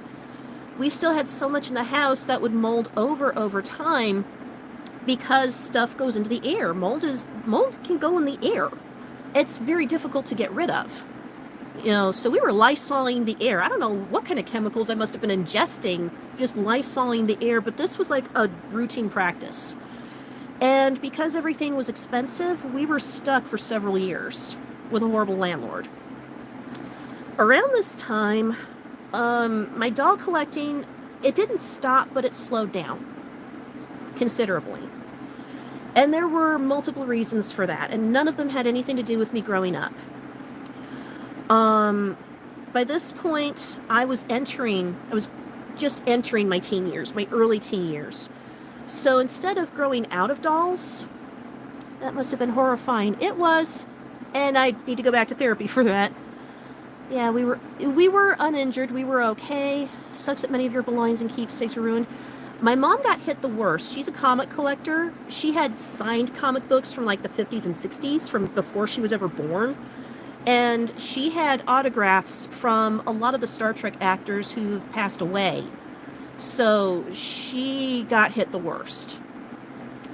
we still had so much in the house that would mold over time because stuff goes into the air. Mold can go in the air. It's very difficult to get rid of. So we were Lysoling the air. I don't know what kind of chemicals I must have been ingesting, just Lysoling the air, but this was like a routine practice. And because everything was expensive, we were stuck for several years with a horrible landlord. Around this time, my doll collecting, it didn't stop, but it slowed down considerably. And there were multiple reasons for that, and none of them had anything to do with me growing up. By this point, I was just entering my teen years, my early teen years. So instead of growing out of dolls, that must have been horrifying. It was, and I need to go back to therapy for that. Yeah, we were uninjured. We were okay. Sucks that many of your belongings and keepsakes were ruined. My mom got hit the worst. She's a comic collector. She had signed comic books from like the 50s and 60s, from before she was ever born. And she had autographs from a lot of the Star Trek actors who've passed away. So she got hit the worst.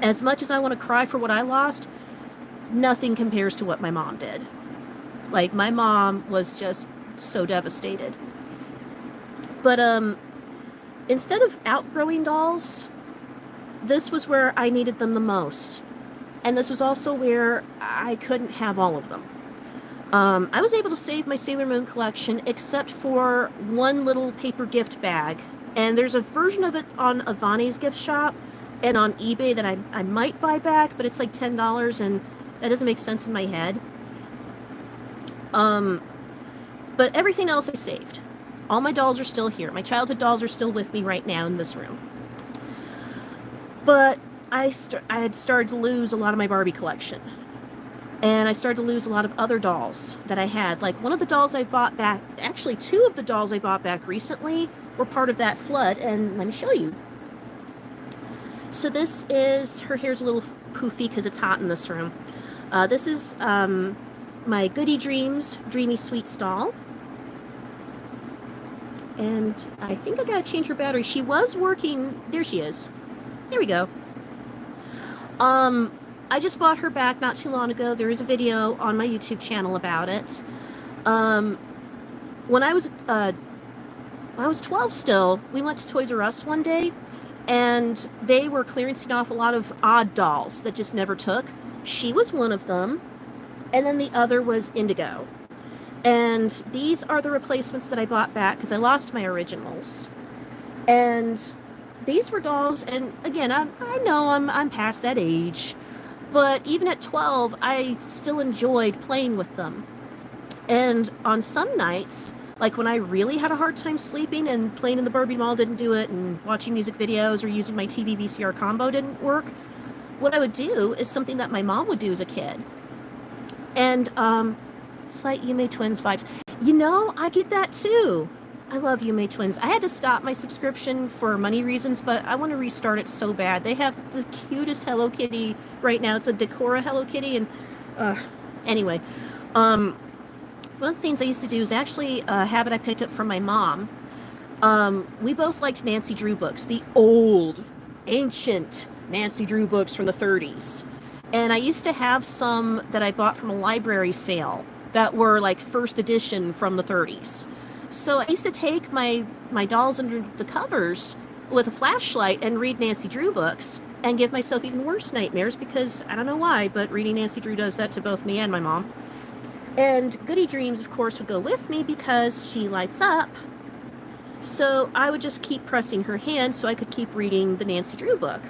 As much as I want to cry for what I lost, nothing compares to what my mom did. Like, my mom was just so devastated. But instead of outgrowing dolls, this was where I needed them the most. And this was also where I couldn't have all of them. I was able to save my Sailor Moon collection, except for one little paper gift bag. And there's a version of it on Avani's gift shop and on eBay that I might buy back, but it's like $10, and that doesn't make sense in my head. But everything else I saved. All my dolls are still here. My childhood dolls are still with me right now in this room. But I had started to lose a lot of my Barbie collection. And I started to lose a lot of other dolls that I had. Like one of the dolls I bought back, actually 2 of the dolls I bought back recently were part of that flood. And let me show you. So this is, her hair's a little poofy because it's hot in this room. This is my Goody Dreams Dreamy Sweets doll. And I think I gotta change her battery. She was working, there she is. There we go. I just bought her back not too long ago. There is a video on my YouTube channel about it. When I was 12 still, we went to Toys R Us one day, and they were clearancing off a lot of odd dolls that just never took. She was one of them, and then the other was Indigo. And these are the replacements that I bought back because I lost my originals. And these were dolls, and again, I know I'm past that age, but even at 12, I still enjoyed playing with them. And on some nights, like when I really had a hard time sleeping and playing in the Barbie mall didn't do it, and watching music videos or using my TV VCR combo didn't work, what I would do is something that my mom would do as a kid. And slight Yume Twins vibes. You know, I get that too. I love Yume Twins. I had to stop my subscription for money reasons, but I want to restart it so bad. They have the cutest Hello Kitty right now. It's a Decora Hello Kitty, and anyway, one of the things I used to do is actually a habit I picked up from my mom. We both liked Nancy Drew books, the old, ancient Nancy Drew books from the 30s. And I used to have some that I bought from a library sale that were like first edition from the 30s. So I used to take my dolls under the covers with a flashlight and read Nancy Drew books and give myself even worse nightmares because I don't know why, but reading Nancy Drew does that to both me and my mom. And Goody Dreams, of course, would go with me because she lights up. So I would just keep pressing her hand so I could keep reading the Nancy Drew book.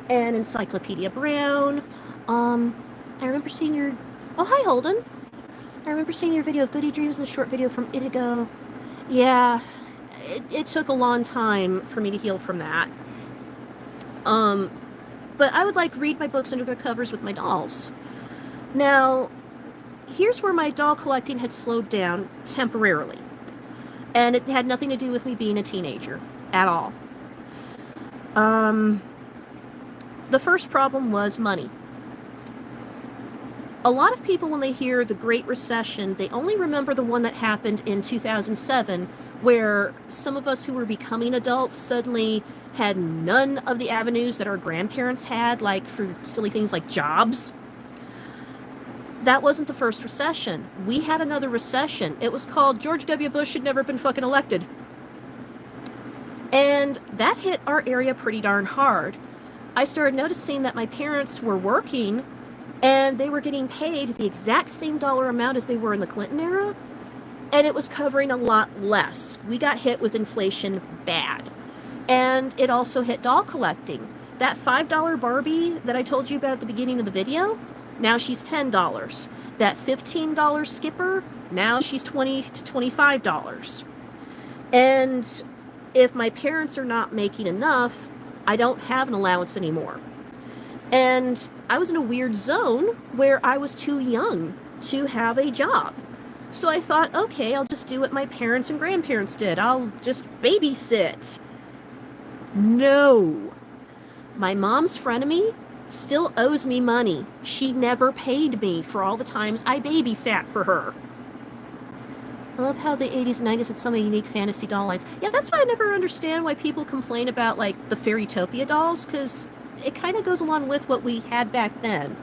And Encyclopedia Brown. I remember seeing your... Oh, hi, Holden. I remember seeing your video of Goody Dreams and the short video from Indigo. Yeah, it took a long time for me to heal from that. But I would read my books under their covers with my dolls. Now, here's where my doll collecting had slowed down temporarily. And it had nothing to do with me being a teenager at all. The first problem was money. A lot of people, when they hear the Great Recession, they only remember the one that happened in 2007, where some of us who were becoming adults suddenly had none of the avenues that our grandparents had, like for silly things like jobs. That wasn't the first recession. We had another recession. It was called George W. Bush should never have been fucking elected. And that hit our area pretty darn hard. I started noticing that my parents were working and they were getting paid the exact same dollar amount as they were in the Clinton era, and it was covering a lot less. We got hit with inflation bad. And it also hit doll collecting. That $5 Barbie that I told you about at the beginning of the video, now she's $10. That $15 Skipper, now she's $20 to $25. And if my parents are not making enough, I don't have an allowance anymore. And I was in a weird zone where I was too young to have a job. So I thought, okay, I'll just do what my parents and grandparents did. I'll just babysit. No. My mom's frenemy still owes me money. She never paid me for all the times I babysat for her. I love how the 80s and 90s had so many unique fantasy doll lines. Yeah, that's why I never understand why people complain about, the Fairytopia dolls, because it kind of goes along with what we had back then.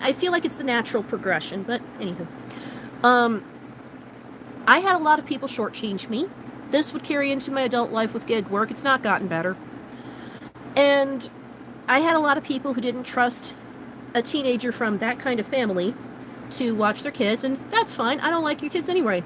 I feel like it's the natural progression, but anywho. I had a lot of people shortchange me. This would carry into my adult life with gig work. It's not gotten better. And I had a lot of people who didn't trust a teenager from that kind of family to watch their kids, and that's fine. I don't like your kids anyway.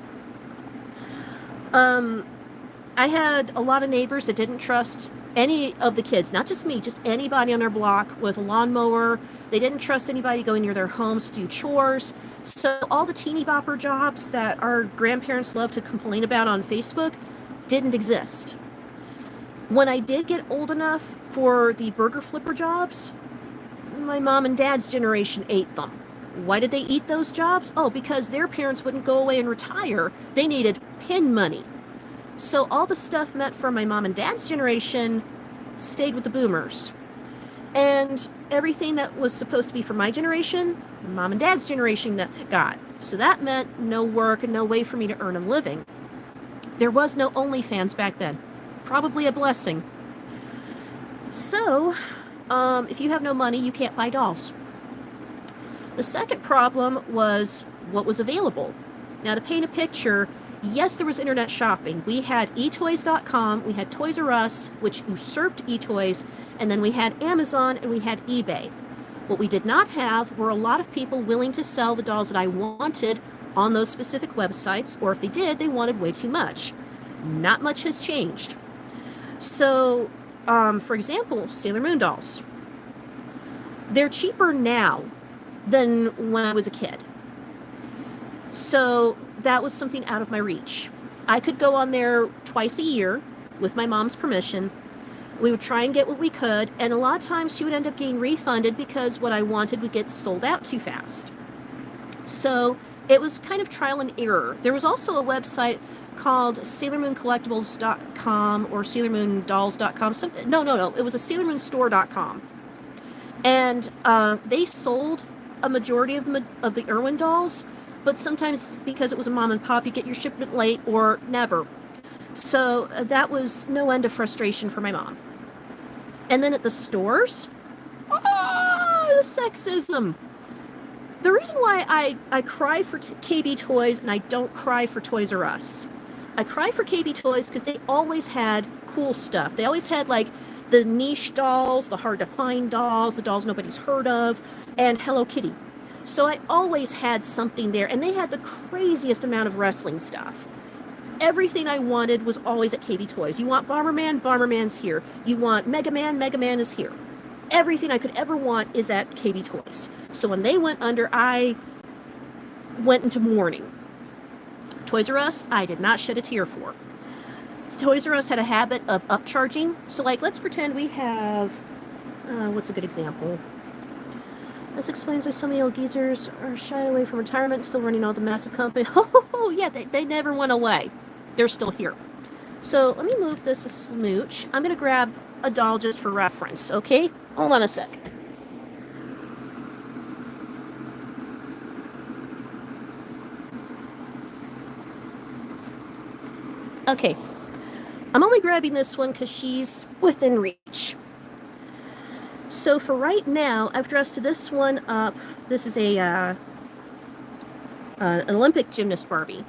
I had a lot of neighbors that didn't trust any of the kids, not just me, just anybody on our block with a lawnmower. They didn't trust anybody going near their homes to do chores. So all the teeny bopper jobs that our grandparents love to complain about on Facebook, didn't exist. When I did get old enough for the burger flipper jobs, my mom and dad's generation ate them. Why did they eat those jobs? Oh, because their parents wouldn't go away and retire. They needed pin money. So all the stuff meant for my mom and dad's generation stayed with the boomers. And everything that was supposed to be for my generation, mom and dad's generation got. So that meant no work and no way for me to earn a living. There was no OnlyFans back then. Probably a blessing. So, if you have no money, you can't buy dolls. The second problem was what was available. Now, to paint a picture, yes, there was internet shopping. We had etoys.com, we had Toys R Us, which usurped eToys, and then we had Amazon and we had eBay. What we did not have were a lot of people willing to sell the dolls that I wanted on those specific websites, or if they did, they wanted way too much. Not much has changed. So, for example, Sailor Moon dolls. They're cheaper now than when I was a kid. So that was something out of my reach. I could go on there twice a year with my mom's permission. We would try and get what we could, and a lot of times she would end up getting refunded because what I wanted would get sold out too fast. So it was kind of trial and error. There was also a website called SailorMoonCollectibles.com or SailorMoonDolls.com. No. It was a SailorMoonStore.com. And they sold a majority of the Irwin dolls, but sometimes because it was a mom and pop, you get your shipment late or never. So that was no end of frustration for my mom. And then at the stores, the sexism. The reason why I cry for KB Toys and I don't cry for Toys R Us. I cry for KB Toys because they always had cool stuff. They always had like the niche dolls, the hard to find dolls, the dolls nobody's heard of, and Hello Kitty. So I always had something there, and they had the craziest amount of wrestling stuff. Everything I wanted was always at KB Toys. You want Bomberman? Bomberman's here. You want Mega Man? Mega Man is here. Everything I could ever want is at KB Toys. So when they went under, I went into mourning. Toys R Us, I did not shed a tear for. Toys R Us had a habit of upcharging. So, like, let's pretend we have, what's a good example? This explains why so many old geezers are shy away from retirement, still running all the massive company. Oh, yeah, they never went away. They're still here. So, let me move this a smooch. I'm going to grab a doll just for reference, okay? Hold on a sec. Okay. I'm only grabbing this one because she's within reach. So for right now, I've dressed this one up. This is an Olympic gymnast Barbie,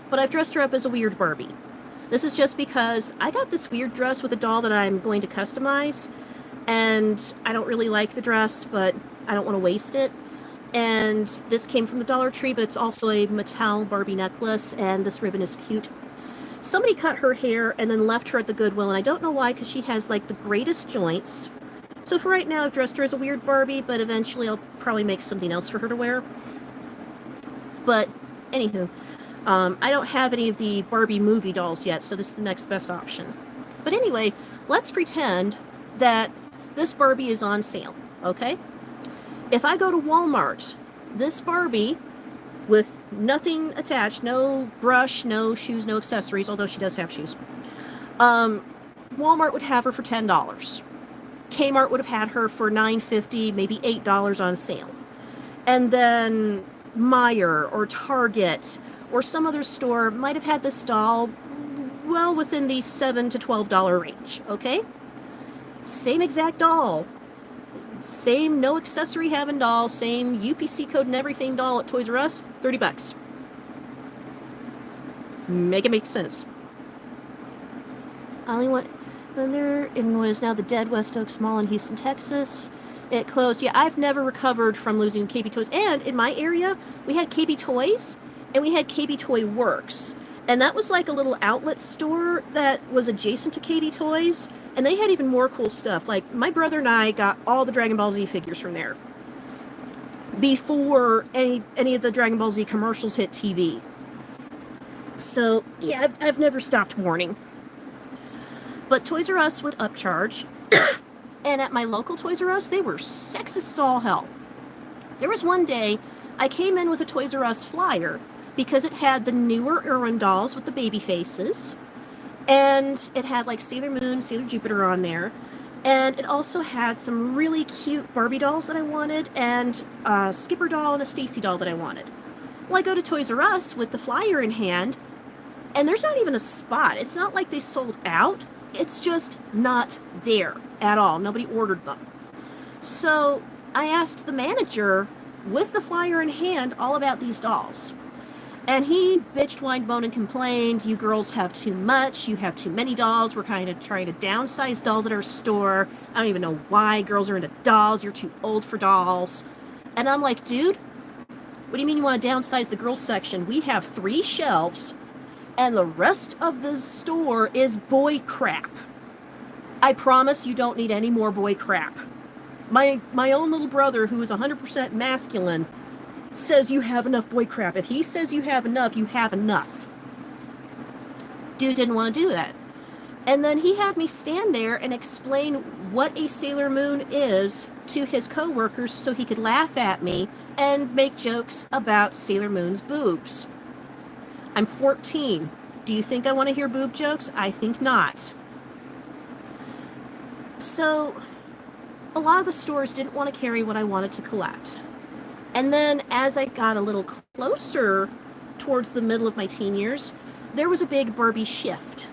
but I've dressed her up as a weird Barbie. This is just because I got this weird dress with a doll that I'm going to customize, and I don't really like the dress, but I don't want to waste it. And this came from the Dollar Tree, but it's also a Mattel Barbie necklace, and this ribbon is cute. Somebody cut her hair and then left her at the Goodwill, and I don't know why, because she has like the greatest joints. So for right now, I've dressed her as a weird Barbie, but eventually I'll probably make something else for her to wear. But anywho, I don't have any of the Barbie movie dolls yet, so this is the next best option. But anyway, let's pretend that this Barbie is on sale, okay? If I go to Walmart, this Barbie, with nothing attached, no brush, no shoes, no accessories, although she does have shoes, Walmart would have her for $10. Kmart would have had her for $9.50, maybe $8 on sale. And then Meijer or Target or some other store might have had this doll well within the $7 to $12 range, okay? Same exact doll. Same no accessory having doll, same UPC code and everything doll at Toys R Us, $30. Make it make sense. I only went there in what is now the dead West Oaks Mall in Houston, Texas. It closed. Yeah, I've never recovered from losing KB Toys. And in my area, we had KB Toys and we had KB Toy Works. And that was like a little outlet store that was adjacent to KB Toys. And they had even more cool stuff. Like, my brother and I got all the Dragon Ball Z figures from there before any of the Dragon Ball Z commercials hit TV. So, yeah, I've never stopped mourning. But Toys R Us would upcharge. And at my local Toys R Us, they were sexist as all hell. There was one day I came in with a Toys R Us flyer because it had the newer Irwin dolls with the baby faces. And it had like Sailor Moon, Sailor Jupiter on there. And it also had some really cute Barbie dolls that I wanted, and a Skipper doll and a Stacy doll that I wanted. Well, I go to Toys R Us with the flyer in hand, and there's not even a spot. It's not like they sold out. It's just not there at all. Nobody ordered them. So I asked the manager with the flyer in hand all about these dolls. And he bitched, whined, moaned, and complained, you girls have too much, you have too many dolls, we're kind of trying to downsize dolls at our store, I don't even know why girls are into dolls, you're too old for dolls. And I'm like, dude, what do you mean you want to downsize the girls section? We have 3 shelves, and the rest of the store is boy crap. I promise you don't need any more boy crap. My own little brother, who is 100% masculine, says you have enough boy crap. If he says you have enough, you have enough. Dude didn't want to do that. And then he had me stand there and explain what a Sailor Moon is to his coworkers so he could laugh at me and make jokes about Sailor Moon's boobs. I'm 14. Do you think I want to hear boob jokes? I think not. So, a lot of the stores didn't want to carry what I wanted to collect. And then as I got a little closer towards the middle of my teen years, there was a big Barbie shift.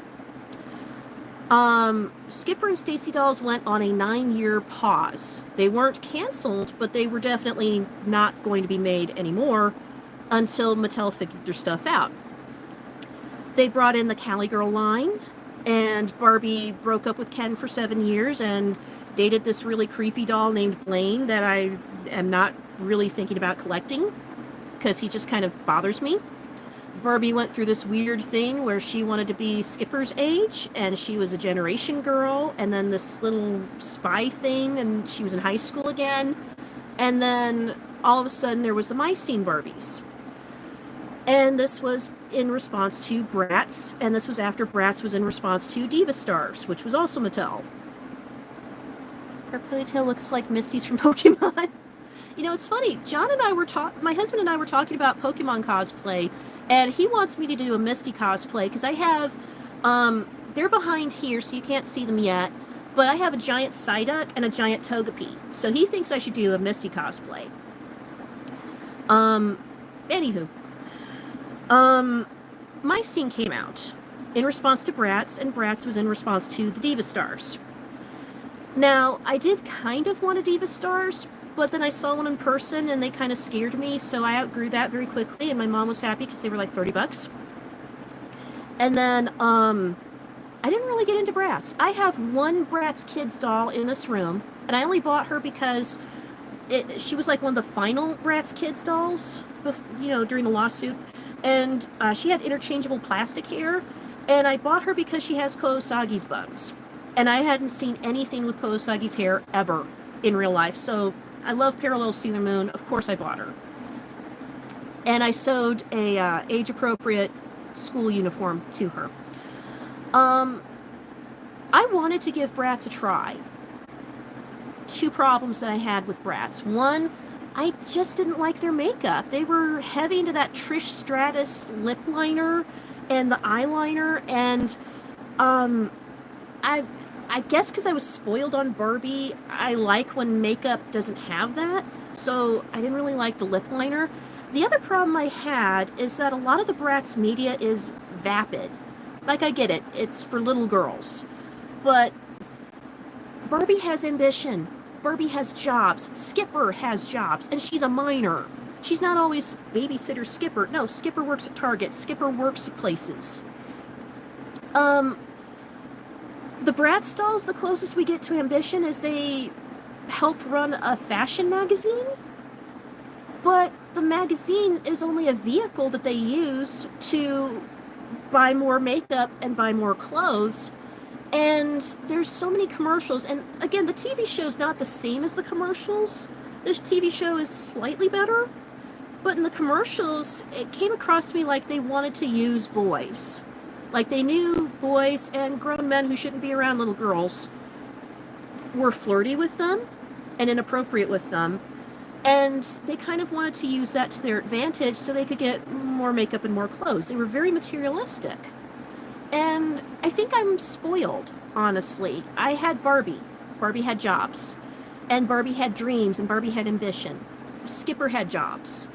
Skipper and Stacy dolls went on a 9-year pause. They weren't canceled, but they were definitely not going to be made anymore until Mattel figured their stuff out. They brought in the Cali Girl line, and Barbie broke up with Ken for 7 years and dated this really creepy doll named Blaine that I am not really thinking about collecting because he just kind of bothers me. Barbie went through this weird thing where she wanted to be Skipper's age, and she was a generation girl, and then this little spy thing, and she was in high school again, and then all of a sudden there was the My Scene Barbies. And this was in response to Bratz, and this was after Bratz was in response to Diva Stars, which was also Mattel. Her ponytail looks like Misty's from Pokemon. You know, it's funny. John and I were my husband and I were talking about Pokemon cosplay, and he wants me to do a Misty cosplay because I have, they're behind here, so you can't see them yet, but I have a giant Psyduck and a giant Togepi, so he thinks I should do a Misty cosplay. Anywho, My Scene came out in response to Bratz, and Bratz was in response to the Diva Stars. Now, I did kind of want a Diva Stars, but then I saw one in person and they kind of scared me, so I outgrew that very quickly, and my mom was happy because they were like $30. And then, I didn't really get into Bratz. I have one Bratz Kids doll in this room, and I only bought her because she was like one of the final Bratz Kids dolls, you know, during the lawsuit, and she had interchangeable plastic hair, and I bought her because she has Kurosagi's buns. And I hadn't seen anything with Kurosagi's hair ever in real life, so I love Parallel Sailor Moon. Of course I bought her. And I sewed a age-appropriate school uniform to her. I wanted to give Bratz a try. 2 problems that I had with Bratz. One, I just didn't like their makeup. They were heavy into that Trish Stratus lip liner and the eyeliner, and I guess because I was spoiled on Barbie, I like when makeup doesn't have that, so I didn't really like the lip liner. The other problem I had is that a lot of the Bratz media is vapid. Like, I get it, it's for little girls, but Barbie has ambition. Barbie has jobs. Skipper has jobs, and she's a minor. She's not always babysitter Skipper. No, Skipper works at Target. Skipper works at places. The Bratz dolls, the closest we get to ambition is they help run a fashion magazine, but the magazine is only a vehicle that they use to buy more makeup and buy more clothes, and there's so many commercials, and again, the TV show's not the same as the commercials. This TV show is slightly better, but in the commercials, it came across to me like they wanted to use boys. Like, they knew boys and grown men who shouldn't be around little girls were flirty with them and inappropriate with them, and they kind of wanted to use that to their advantage so they could get more makeup and more clothes. They were very materialistic. And I think I'm spoiled, honestly. I had Barbie. Barbie had jobs. And Barbie had dreams, and Barbie had ambition. Skipper had jobs.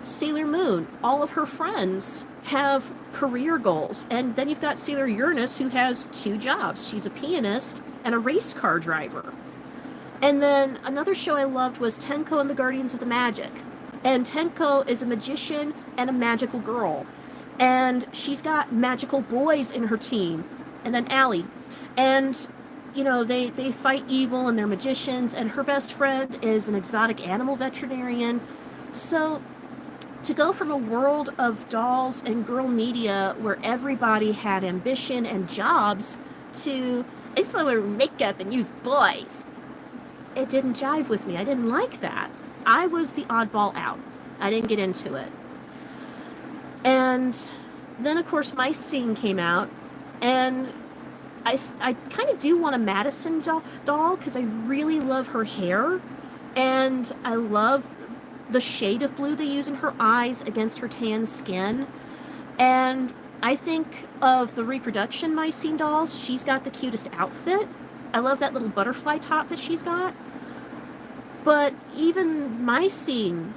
Sailor Moon, all of her friends have career goals. And then you've got Sailor Uranus, who has 2 jobs. She's a pianist and a race car driver. And then another show I loved was Tenko and the Guardians of the Magic. And Tenko is a magician and a magical girl. And she's got magical boys in her team. And then Allie. And, you know, they fight evil and they're magicians. And her best friend is an exotic animal veterinarian. So to go from a world of dolls and girl media where everybody had ambition and jobs to, I just want to wear makeup and use boys, it didn't jive with me. I didn't like that. I was the oddball out. I didn't get into it. And then, of course, My Scene came out, and I kind of do want a Madison doll because I really love her hair, and I love the shade of blue they use in her eyes against her tan skin. And I think of the reproduction My Scene dolls, she's got the cutest outfit. I love that little butterfly top that she's got. But even My Scene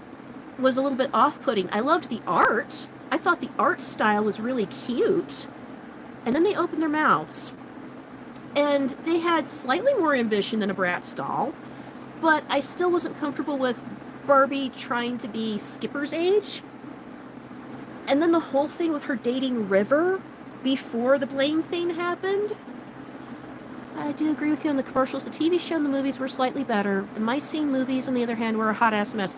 was a little bit off-putting. I loved the art. I thought the art style was really cute. And then they opened their mouths. And they had slightly more ambition than a Bratz doll. But I still wasn't comfortable with Barbie trying to be Skipper's age. And then the whole thing with her dating River before the Blaine thing happened. I do agree with you on the commercials. The TV show and the movies were slightly better. The My Scene movies, on the other hand, were a hot-ass mess.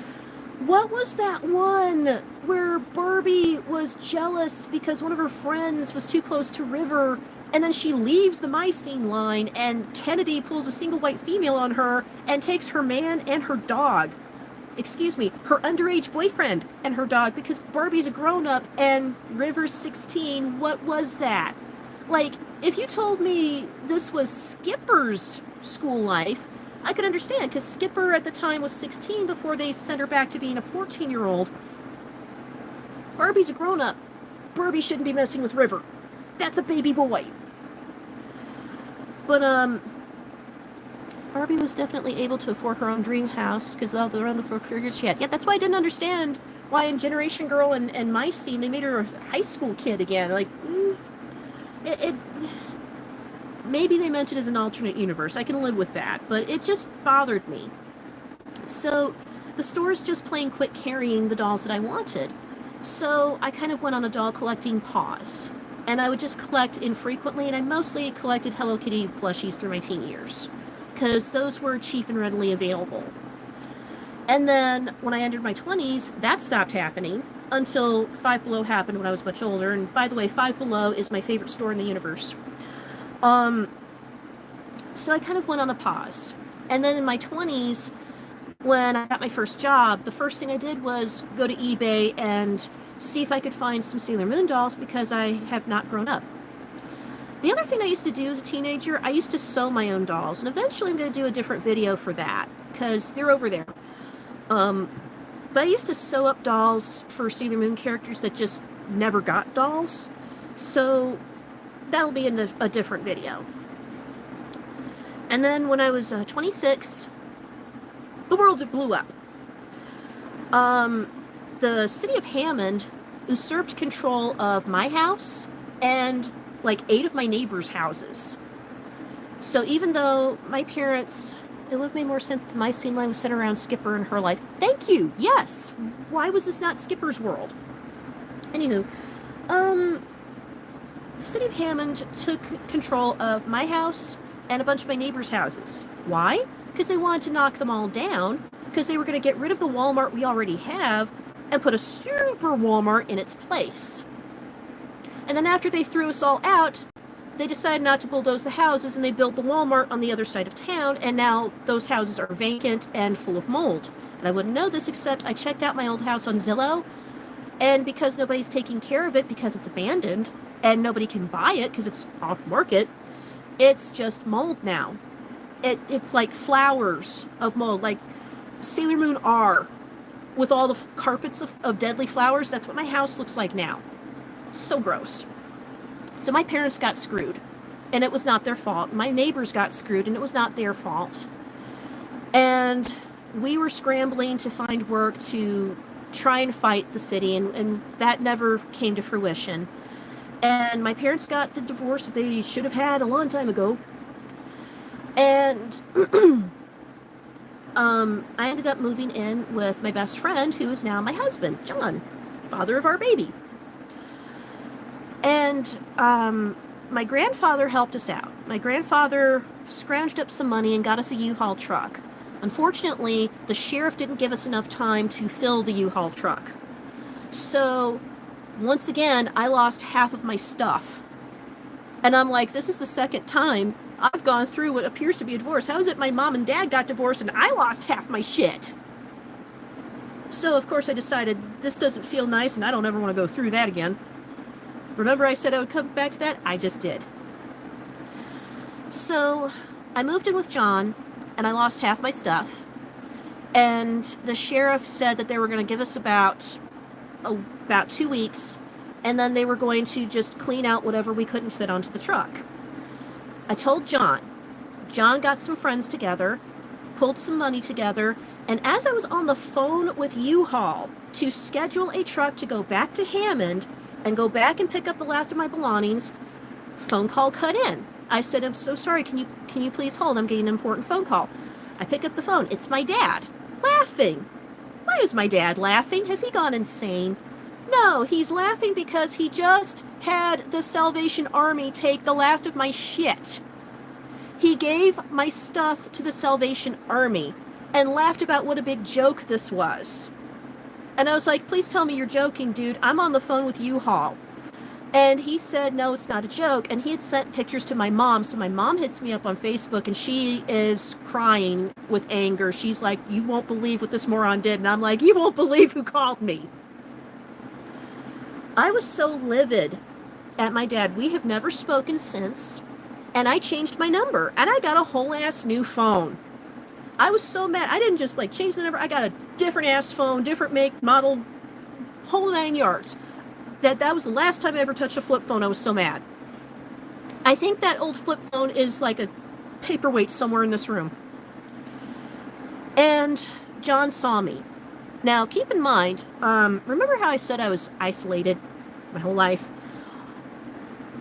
What was that one where Barbie was jealous because one of her friends was too close to River, and then she leaves the My Scene line, and Kennedy pulls a single white female on her and takes her man and her dog. Excuse me, her underage boyfriend and her dog, because Barbie's a grown-up and River's 16. What was that? Like, if you told me this was Skipper's school life, I could understand, because Skipper at the time was 16 before they sent her back to being a 14-year-old. Barbie's a grown-up. Barbie shouldn't be messing with River. That's a baby boy. But, Barbie was definitely able to afford her own dream house, because all the wonderful figures she had. Yeah, that's why I didn't understand why in Generation Girl and My Scene, they made her a high school kid again. Like, maybe they meant it as an alternate universe. I can live with that, but it just bothered me. So the store's just plain quit carrying the dolls that I wanted. So I kind of went on a doll collecting pause. And I would just collect infrequently, and I mostly collected Hello Kitty plushies through my teen years, because those were cheap and readily available. And then when I entered my 20s, that stopped happening until Five Below happened when I was much older. And by the way, Five Below is my favorite store in the universe. So I kind of went on a pause. And then in my 20s, when I got my first job, the first thing I did was go to eBay and see if I could find some Sailor Moon dolls, because I have not grown up. The other thing I used to do as a teenager, I used to sew my own dolls. And eventually I'm going to do a different video for that, because they're over there. But I used to sew up dolls for Sailor Moon characters that just never got dolls. So that'll be in a different video. And then when I was 26, the world blew up. The city of Hammond usurped control of my house and like 8 of my neighbors' houses. So even though my parents, it would have made more sense that My Scene line was centered around Skipper and her life. Thank you! Yes! Why was this not Skipper's world? Anywho, the city of Hammond took control of my house and a bunch of my neighbors' houses. Why? Because they wanted to knock them all down, because they were going to get rid of the Walmart we already have and put a super Walmart in its place. And then after they threw us all out, they decided not to bulldoze the houses, and they built the Walmart on the other side of town, and now those houses are vacant and full of mold. And I wouldn't know this except I checked out my old house on Zillow. And because nobody's taking care of it because it's abandoned and nobody can buy it because it's off market, it's just mold now. It's like flowers of mold, like Sailor Moon R with all the carpets of deadly flowers. That's what my house looks like now. So gross. So my parents got screwed, and it was not their fault. My neighbors got screwed, and it was not their fault. And we were scrambling to find work to try and fight the city, and that never came to fruition. And my parents got the divorce that they should have had a long time ago. And I ended up moving in with my best friend, who is now my husband, John, father of our baby. And my grandfather helped us out. My grandfather scrounged up some money and got us a U-Haul truck. Unfortunately, the sheriff didn't give us enough time to fill the U-Haul truck. So, once again, I lost half of my stuff. And I'm like, this is the second time I've gone through what appears to be a divorce. How is it my mom and dad got divorced and I lost half my shit? So, of course, I decided this doesn't feel nice and I don't ever want to go through that again. Remember I said I would come back to that? I just did. So, I moved in with John and I lost half my stuff. And the sheriff said that they were going to give us about 2 weeks, and then they were going to just clean out whatever we couldn't fit onto the truck. I told John. John got some friends together, pulled some money together, and as I was on the phone with U-Haul to schedule a truck to go back to Hammond and go back and pick up the last of my belongings, phone call cut in. I said, I'm so sorry, can you please hold? I'm getting an important phone call. I pick up the phone. It's my dad, laughing. Why is my dad laughing? Has he gone insane? No, he's laughing because he just had the Salvation Army take the last of my shit. He gave my stuff to the Salvation Army and laughed about what a big joke this was. And I was like, please tell me you're joking, dude. I'm on the phone with U-Haul. And he said, no, it's not a joke. And he had sent pictures to my mom. So my mom hits me up on Facebook and she is crying with anger. She's like, you won't believe what this moron did. And I'm like, you won't believe who called me. I was so livid at my dad. We have never spoken since. And I changed my number. And I got a whole ass new phone. I was so mad. I didn't just change the number. I got a different ass phone, different make, model, whole 9 yards. That was the last time I ever touched a flip phone. I was so mad. I think that old flip phone is like a paperweight somewhere in this room. And John saw me. Now, keep in mind, remember how I said I was isolated my whole life?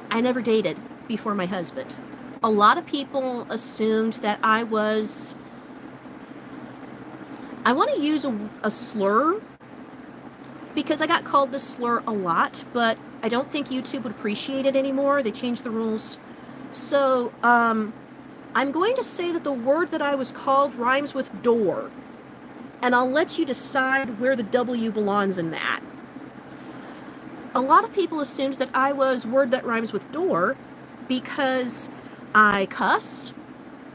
I never dated before my husband. A lot of people assumed that I was... I want to use a slur, because I got called this slur a lot, but I don't think YouTube would appreciate it anymore. They changed the rules. So, I'm going to say that the word that I was called rhymes with door. And I'll let you decide where the W belongs in that. A lot of people assumed that I was word that rhymes with door because I cuss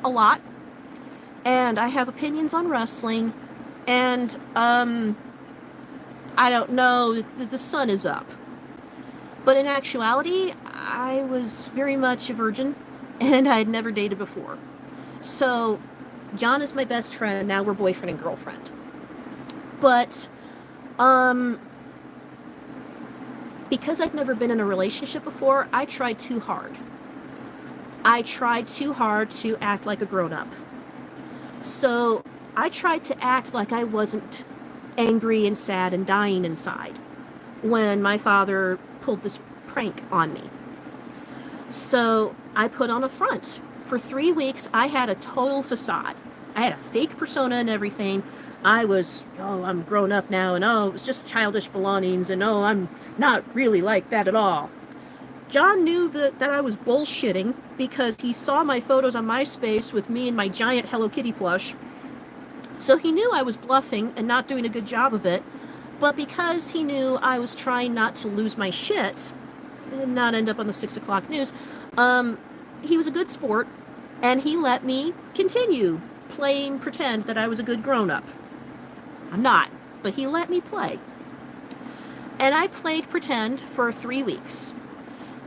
a lot. And I have opinions on wrestling. And, I don't know, the sun is up. But in actuality, I was very much a virgin, and I had never dated before. So, John is my best friend, and now we're boyfriend and girlfriend. But, because I'd never been in a relationship before, I tried too hard. I tried too hard to act like a grown-up. So, I tried to act like I wasn't angry and sad and dying inside when my father pulled this prank on me. So I put on a front. For 3 weeks, I had a total facade. I had a fake persona and everything. I was, I'm grown up now, and it was just childish belongings, and I'm not really like that at all. John knew that I was bullshitting because he saw my photos on MySpace with me and my giant Hello Kitty plush. So he knew I was bluffing and not doing a good job of it, but because he knew I was trying not to lose my shit and not end up on the 6 o'clock news, he was a good sport, and he let me continue playing pretend that I was a good grown-up. I'm not, but he let me play. And I played pretend for 3 weeks.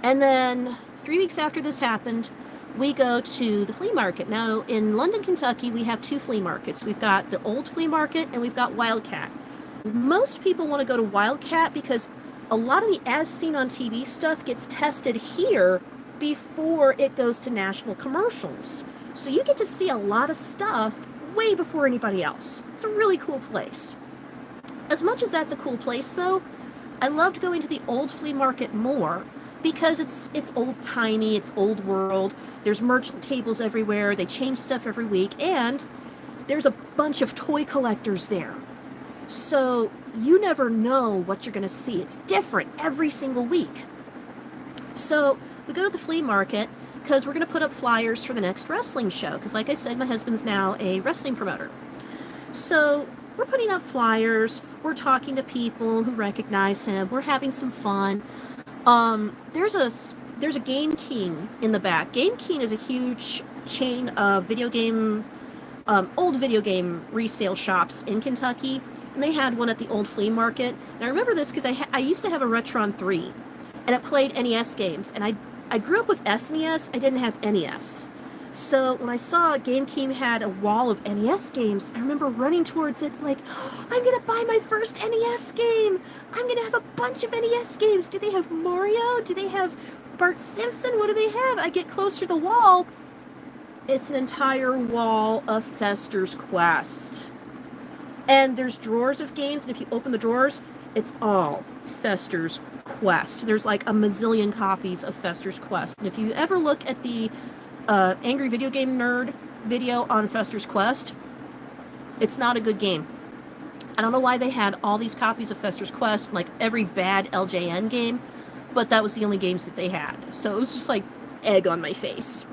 And then 3 weeks after this happened, we go to the flea market. Now, in London, Kentucky, we have 2 flea markets. We've got the old flea market and we've got Wildcat. Most people want to go to Wildcat because a lot of the as seen on TV stuff gets tested here before it goes to national commercials. So you get to see a lot of stuff way before anybody else. It's a really cool place. As much as that's a cool place, though, I loved going to the old flea market more because it's old-timey, it's old world, there's merchant tables everywhere, they change stuff every week, and there's a bunch of toy collectors there. So you never know what you're going to see. It's different every single week. So we go to the flea market because we're going to put up flyers for the next wrestling show, because like I said, my husband's now a wrestling promoter. So we're putting up flyers, we're talking to people who recognize him, we're having some fun. There's a Game King in the back. Game King is a huge chain of old video game resale shops in Kentucky, and they had one at the old flea market. And I remember this because I used to have a Retron 3, and it played NES games, and I grew up with SNES, I didn't have NES. So when I saw Game King had a wall of NES games, I remember running towards it like, oh, I'm going to buy my first NES game. I'm going to have a bunch of NES games. Do they have Mario? Do they have Bart Simpson? What do they have? I get closer to the wall. It's an entire wall of Fester's Quest. And there's drawers of games, and if you open the drawers, it's all Fester's Quest. There's like a mazillion copies of Fester's Quest. And if you ever look at the Angry Video Game Nerd video on Fester's Quest, it's not a good game. I don't know why they had all these copies of Fester's Quest, like every bad LJN game, but that was the only games that they had. So it was just like egg on my face.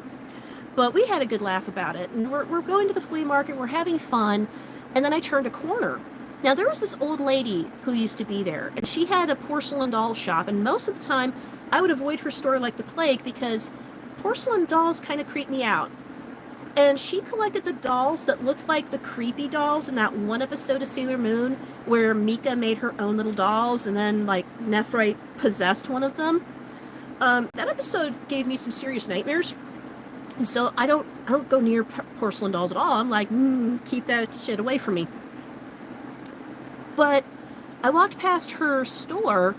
But we had a good laugh about it, and we're going to the flea market, we're having fun, and then I turned a corner. Now, there was this old lady who used to be there, and she had a porcelain doll shop, and most of the time, I would avoid her store like the plague because porcelain dolls kind of creep me out. And she collected the dolls that looked like the creepy dolls in that one episode of Sailor Moon where Mika made her own little dolls and then, like, Nephrite possessed one of them. That episode gave me some serious nightmares. And so I don't go near porcelain dolls at all. I'm like, keep that shit away from me. But I walked past her store,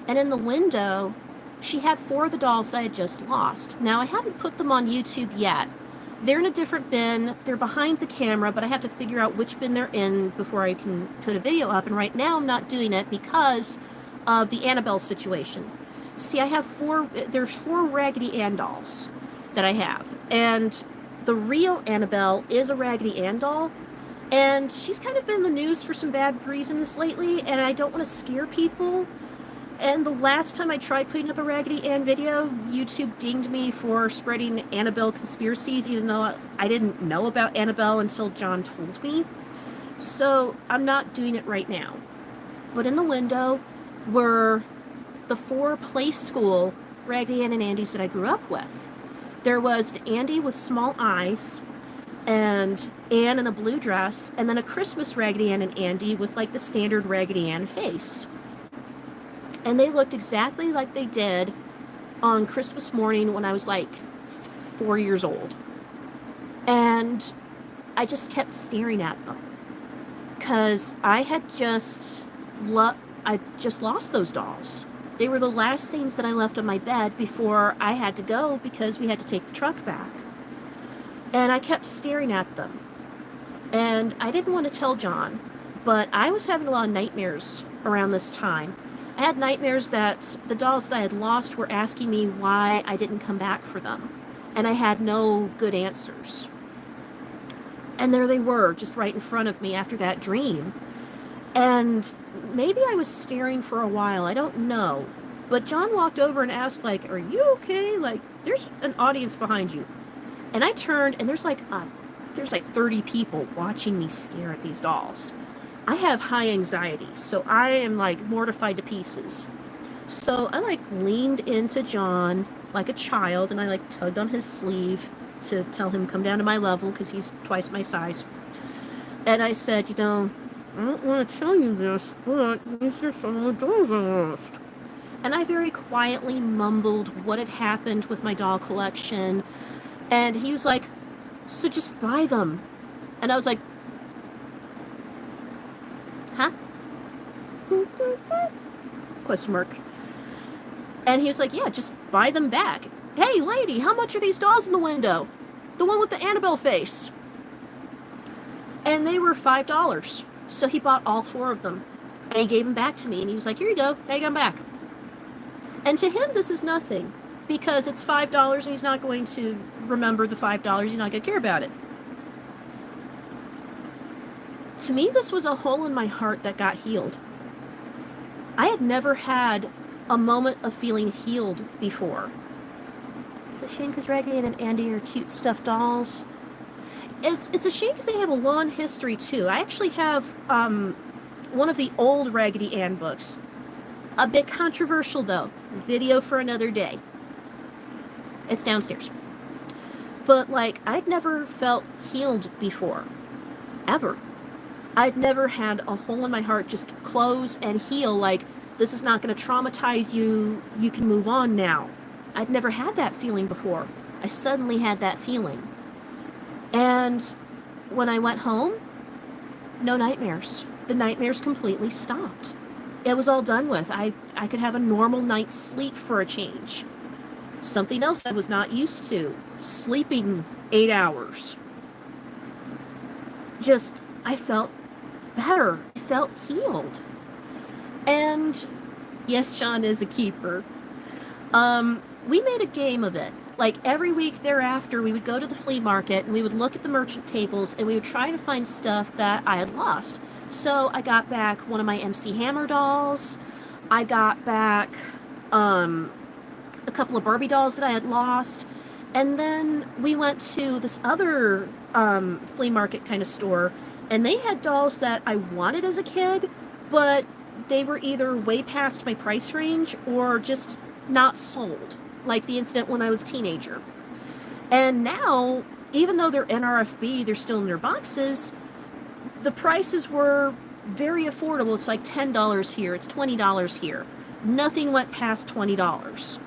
and in the window, she had 4 of the dolls that I had just lost. Now, I haven't put them on YouTube yet. They're in a different bin. They're behind the camera, but I have to figure out which bin they're in before I can put a video up. And right now, I'm not doing it because of the Annabelle situation. See, I have there's 4 Raggedy Ann dolls that I have. And the real Annabelle is a Raggedy Ann doll. And she's kind of been in the news for some bad reasons lately, and I don't want to scare people. And the last time I tried putting up a Raggedy Ann video, YouTube dinged me for spreading Annabelle conspiracies, even though I didn't know about Annabelle until John told me. So I'm not doing it right now. But in the window were the 4 play school Raggedy Ann and Andys that I grew up with. There was an Andy with small eyes, and Ann in a blue dress, and then a Christmas Raggedy Ann and Andy with like the standard Raggedy Ann face. And they looked exactly like they did on Christmas morning when I was like 4 years old. And I just kept staring at them. Because I just lost those dolls. They were the last things that I left on my bed before I had to go because we had to take the truck back. And I kept staring at them. And I didn't want to tell John, but I was having a lot of nightmares around this time. I had nightmares that the dolls that I had lost were asking me why I didn't come back for them. And I had no good answers. And there they were, just right in front of me after that dream. And maybe I was staring for a while, I don't know. But John walked over and asked, like, are you okay? Like, there's an audience behind you. And I turned, and there's like 30 people watching me stare at these dolls. I have high anxiety, so I am like mortified to pieces. So I like leaned into John like a child, and I like tugged on his sleeve to tell him come down to my level because he's twice my size. And I said, I don't want to tell you this, but these are some of the dolls I lost. And I very quietly mumbled what had happened with my doll collection. And he was like, so just buy them. And I was like, huh? Question mark. And he was like, yeah, just buy them back. Hey, lady, how much are these dolls in the window? The one with the Annabelle face. And they were $5. So he bought all 4 of them. And he gave them back to me. And he was like, here you go. Now you got them back. And to him, this is nothing. Because it's $5 and he's not going to remember the $5. He's not going to care about it. To me, this was a hole in my heart that got healed. I had never had a moment of feeling healed before. It's a shame because Raggedy and Andy are cute stuffed dolls. It's a shame because they have a long history too. I actually have one of the old Raggedy Ann books. A bit controversial though. Video for another day. It's downstairs. But like, I'd never felt healed before. Ever. I'd never had a hole in my heart just close and heal, like, this is not going to traumatize you, you can move on now. I'd never had that feeling before. I suddenly had that feeling. And when I went home, no nightmares. The nightmares completely stopped. It was all done with. I could have a normal night's sleep for a change. Something else I was not used to. Sleeping 8 hours. Just, I felt better. I felt healed. And yes, Sean is a keeper. We made a game of it. Like every week thereafter, we would go to the flea market and we would look at the merchant tables and we would try to find stuff that I had lost. So I got back one of my MC Hammer dolls. I got back a couple of Barbie dolls that I had lost. And then we went to this other flea market kind of store, and they had dolls that I wanted as a kid, but they were either way past my price range or just not sold, like the incident when I was a teenager. And now, even though they're NRFB, they're still in their boxes, the prices were very affordable. It's like $10 here, it's $20 here. Nothing went past $20.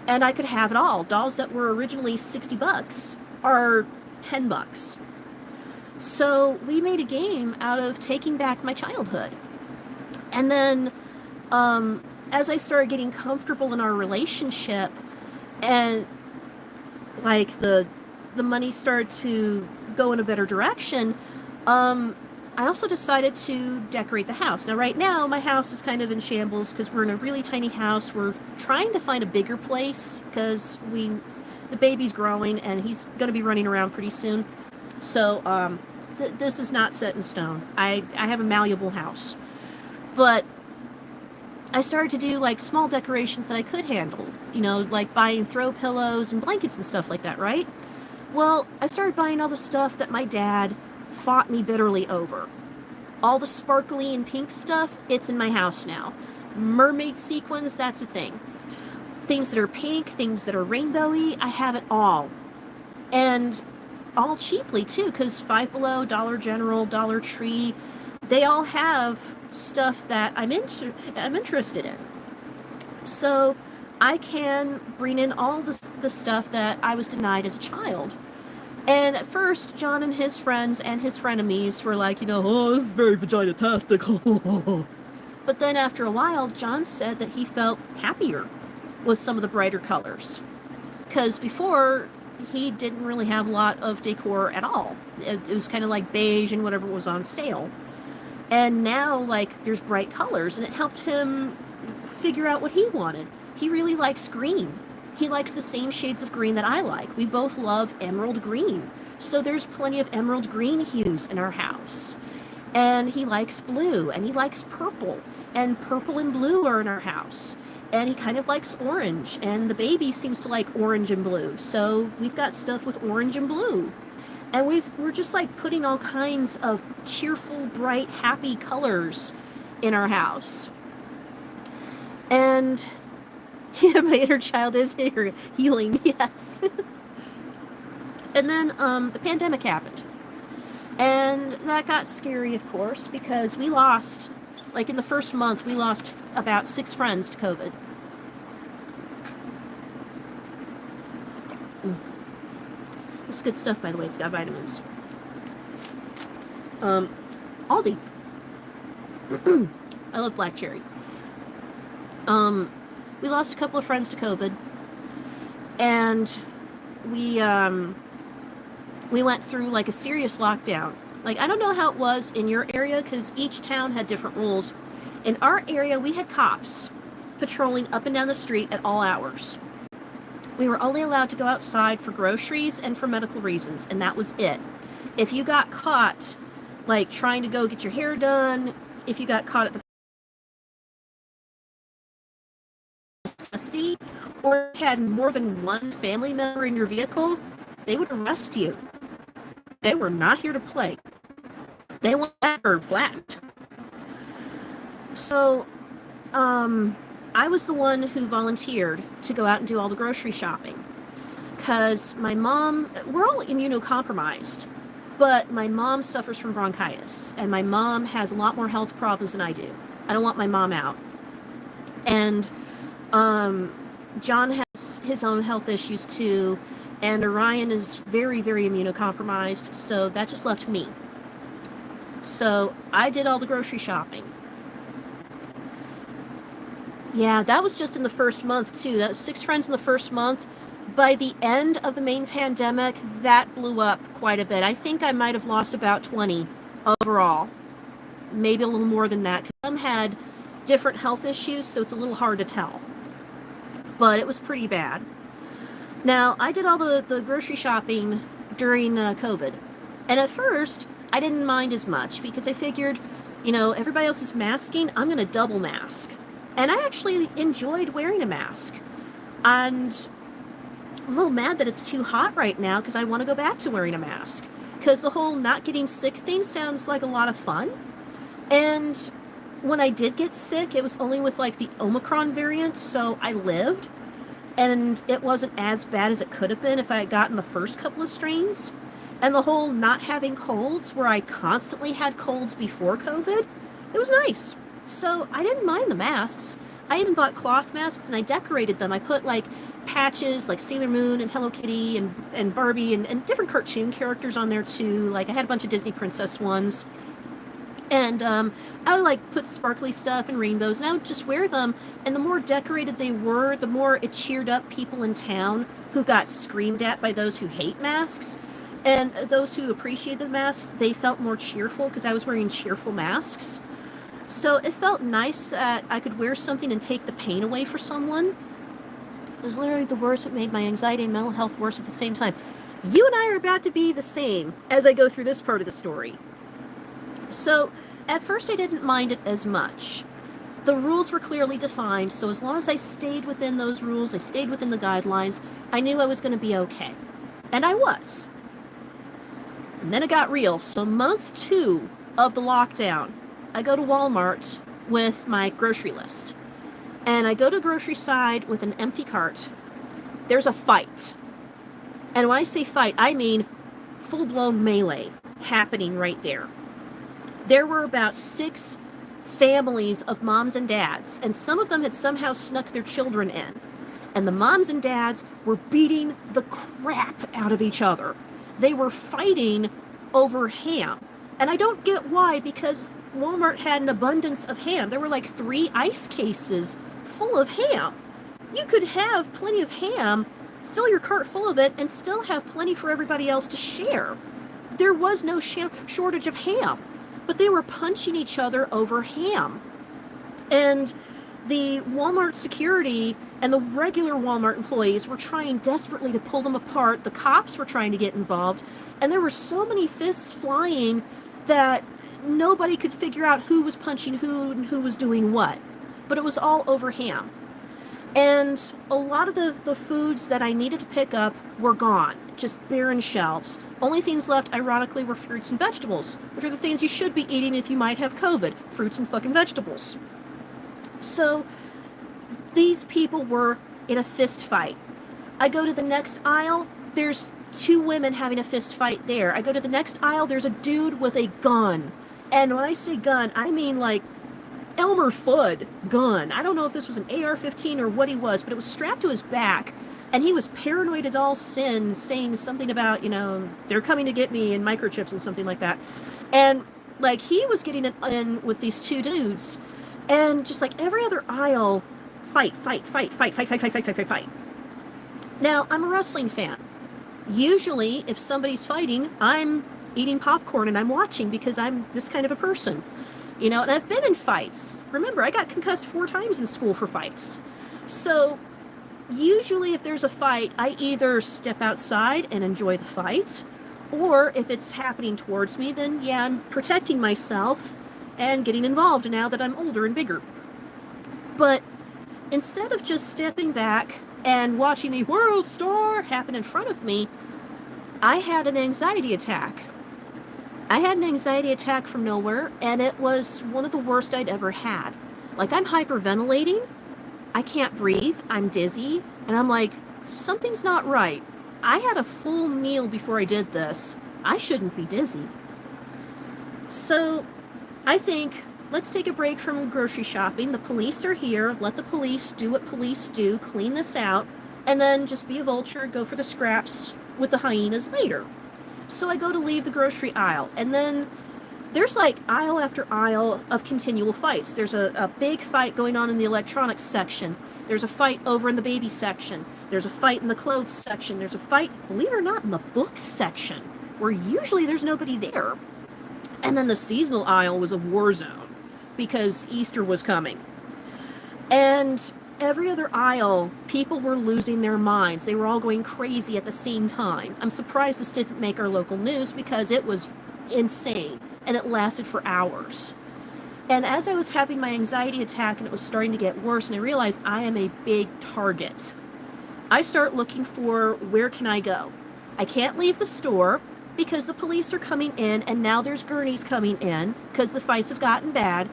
And I could have it all. Dolls that were originally $60 are $10. So we made a game out of taking back my childhood. And then as I started getting comfortable in our relationship and like the money started to go in a better direction, I also decided to decorate the house. Now right now my house is kind of in shambles because we're in a really tiny house. We're trying to find a bigger place because the baby's growing and he's going to be running around pretty soon. So this is not set in stone. I have a malleable house. But I started to do like small decorations that I could handle. You know, like buying throw pillows and blankets and stuff like that, right? Well, I started buying all the stuff that my dad fought me bitterly over. All the sparkly and pink stuff, it's in my house now. Mermaid sequins, that's a thing. Things that are pink, things that are rainbowy, I have it all. And all cheaply too, because Five Below, Dollar General, Dollar Tree, they all have stuff that I'm interested in. So I can bring in all the stuff that I was denied as a child. And at first, John and his friends and his frenemies were like, you know, oh, this is very vagina-tastic. But then after a while, John said that he felt happier with some of the brighter colors. Because before, he didn't really have a lot of decor at all. It was kind of like beige and whatever was on sale. And now, like, there's bright colors, and it helped him figure out what he wanted. He really likes green. He likes the same shades of green that I like. We both love emerald green. So there's plenty of emerald green hues in our house. And he likes blue, and he likes purple. And purple and blue are in our house. And he kind of likes orange, and the baby seems to like orange and blue. So we've got stuff with orange and blue. And we're just like putting all kinds of cheerful, bright, happy colors in our house. And yeah, my inner child is healing, yes. And then the pandemic happened. And that got scary, of course, because we lost, like in the first month, we lost about 6 friends to COVID. This is good stuff, by the way. It's got vitamins. Aldi. I love black cherry. We lost a couple of friends to COVID, and we went through like a serious lockdown. Like, I don't know how it was in your area, because each town had different rules. In our area, we had cops patrolling up and down the street at all hours. We were only allowed to go outside for groceries and for medical reasons, and that was it. If you got caught, like, trying to go get your hair done, if you got caught at the necessity, or had more than one family member in your vehicle, they would arrest you. They were not here to play. They want that bird flattened. So, I was the one who volunteered to go out and do all the grocery shopping. Because my mom, we're all immunocompromised, but my mom suffers from bronchitis, and my mom has a lot more health problems than I do. I don't want my mom out. And John has his own health issues too, and Orion is very, very immunocompromised, so that just left me. So I did all the grocery shopping. Yeah, that was just in the first month too. That was 6 friends in the first month. By the end of the main pandemic, that blew up quite a bit. I think I might have lost about 20 overall. Maybe a little more than that. Some had different health issues, so it's a little hard to tell. But it was pretty bad. Now, I did all the grocery shopping during COVID. And at first, I didn't mind as much because I figured, you know, everybody else is masking, I'm going to double mask. And I actually enjoyed wearing a mask. And I'm a little mad that it's too hot right now because I want to go back to wearing a mask. Because the whole not getting sick thing sounds like a lot of fun. And when I did get sick, it was only with like the Omicron variant, so I lived. And it wasn't as bad as it could have been if I had gotten the first couple of strains. And the whole not having colds, where I constantly had colds before COVID, it was nice. So I didn't mind the masks. I even bought cloth masks and I decorated them. I put like patches like Sailor Moon and Hello Kitty and Barbie and different cartoon characters on there too. Like I had a bunch of Disney princess ones. And I would like put sparkly stuff and rainbows, and I would just wear them. And the more decorated they were, the more it cheered up people in town who got screamed at by those who hate masks. And those who appreciated the masks, they felt more cheerful because I was wearing cheerful masks. So it felt nice that I could wear something and take the pain away for someone. It was literally the worst. It made my anxiety and mental health worse at the same time. You and I are about to be the same as I go through this part of the story. So at first I didn't mind it as much. The rules were clearly defined, so as long as I stayed within those rules, I stayed within the guidelines, I knew I was going to be okay. And I was. And then it got real. So month 2 of the lockdown, I go to Walmart with my grocery list. And I go to the grocery side with an empty cart. There's a fight. And when I say fight, I mean full-blown melee happening right there. There were about 6 families of moms and dads, and some of them had somehow snuck their children in. And the moms and dads were beating the crap out of each other. They were fighting over ham. And I don't get why, because Walmart had an abundance of ham. There were like 3 ice cases full of ham. You could have plenty of ham, fill your cart full of it, and still have plenty for everybody else to share. There was no shortage of ham. But they were punching each other over ham. And the Walmart security and the regular Walmart employees were trying desperately to pull them apart. The cops were trying to get involved. And there were so many fists flying that nobody could figure out who was punching who and who was doing what. But it was all over ham. And a lot of the foods that I needed to pick up were gone. Just barren shelves. Only things left, ironically, were fruits and vegetables, which are the things you should be eating if you might have COVID. Fruits and fucking vegetables. So, these people were in a fist fight. I go to the next aisle, there's two women having a fist fight there. I go to the next aisle, there's a dude with a gun. And when I say gun, I mean like Elmer Fudd gun. I don't know if this was an AR-15 or what he was, but it was strapped to his back. And he was paranoid as all sin, saying something about, they're coming to get me and microchips and something like that. And like he was getting it in with these two dudes. And just like every other aisle, fight. Now, I'm a wrestling fan. Usually, if somebody's fighting, I'm eating popcorn and I'm watching because I'm this kind of a person. And I've been in fights. Remember, I got concussed 4 times in school for fights. So, usually if there's a fight, I either step outside and enjoy the fight, or if it's happening towards me, then yeah, I'm protecting myself and getting involved now that I'm older and bigger. But instead of just stepping back and watching the world star happen in front of me, I had an anxiety attack. I had an anxiety attack from nowhere, and it was one of the worst I'd ever had. Like, I'm hyperventilating, I can't breathe, I'm dizzy, and I'm like, something's not right. I had a full meal before I did this. I shouldn't be dizzy. So, I think, let's take a break from grocery shopping. The police are here. Let the police do what police do, clean this out, and then just be a vulture, go for the scraps with the hyenas later. So I go to leave the grocery aisle, and then there's like aisle after aisle of continual fights. There's a big fight going on in the electronics section. There's a fight over in the baby section. There's a fight in the clothes section. There's a fight, believe it or not, in the books section, where usually there's nobody there. And then the seasonal aisle was a war zone because Easter was coming. And every other aisle, people were losing their minds. They were all going crazy at the same time. I'm surprised this didn't make our local news because it was insane and it lasted for hours. And as I was having my anxiety attack and it was starting to get worse and I realized I am a big target, I start looking for where can I go. I can't leave the store because the police are coming in and now there's gurneys coming in because the fights have gotten bad.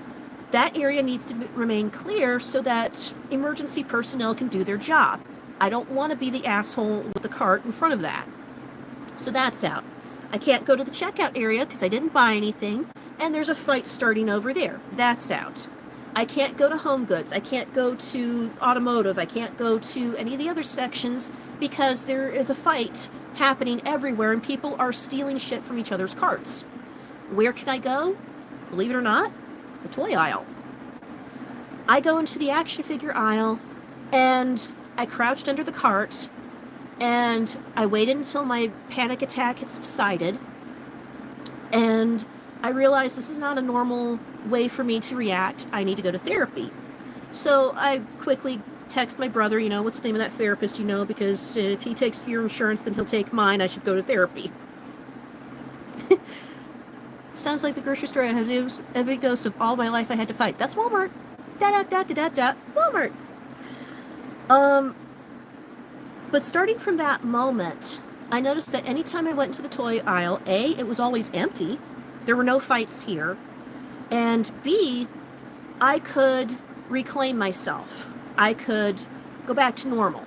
That area needs to remain clear so that emergency personnel can do their job. I don't want to be the asshole with the cart in front of that. So that's out. I can't go to the checkout area because I didn't buy anything, and there's a fight starting over there. That's out. I can't go to home goods. I can't go to automotive. I can't go to any of the other sections because there is a fight happening everywhere and people are stealing shit from each other's carts. Where can I go? Believe it or not, the toy aisle. I go into the action figure aisle and I crouched under the cart and I waited until my panic attack had subsided, and I realized this is not a normal way for me to react. I need to go to therapy. So I quickly text my brother, what's the name of that therapist, because if he takes your insurance, then he'll take mine. I should go to therapy. Sounds like the grocery store I had a big dose of all my life I had to fight. That's Walmart. Walmart. But starting from that moment, I noticed that anytime I went into the toy aisle, A, it was always empty. There were no fights here. And B, I could reclaim myself. I could go back to normal.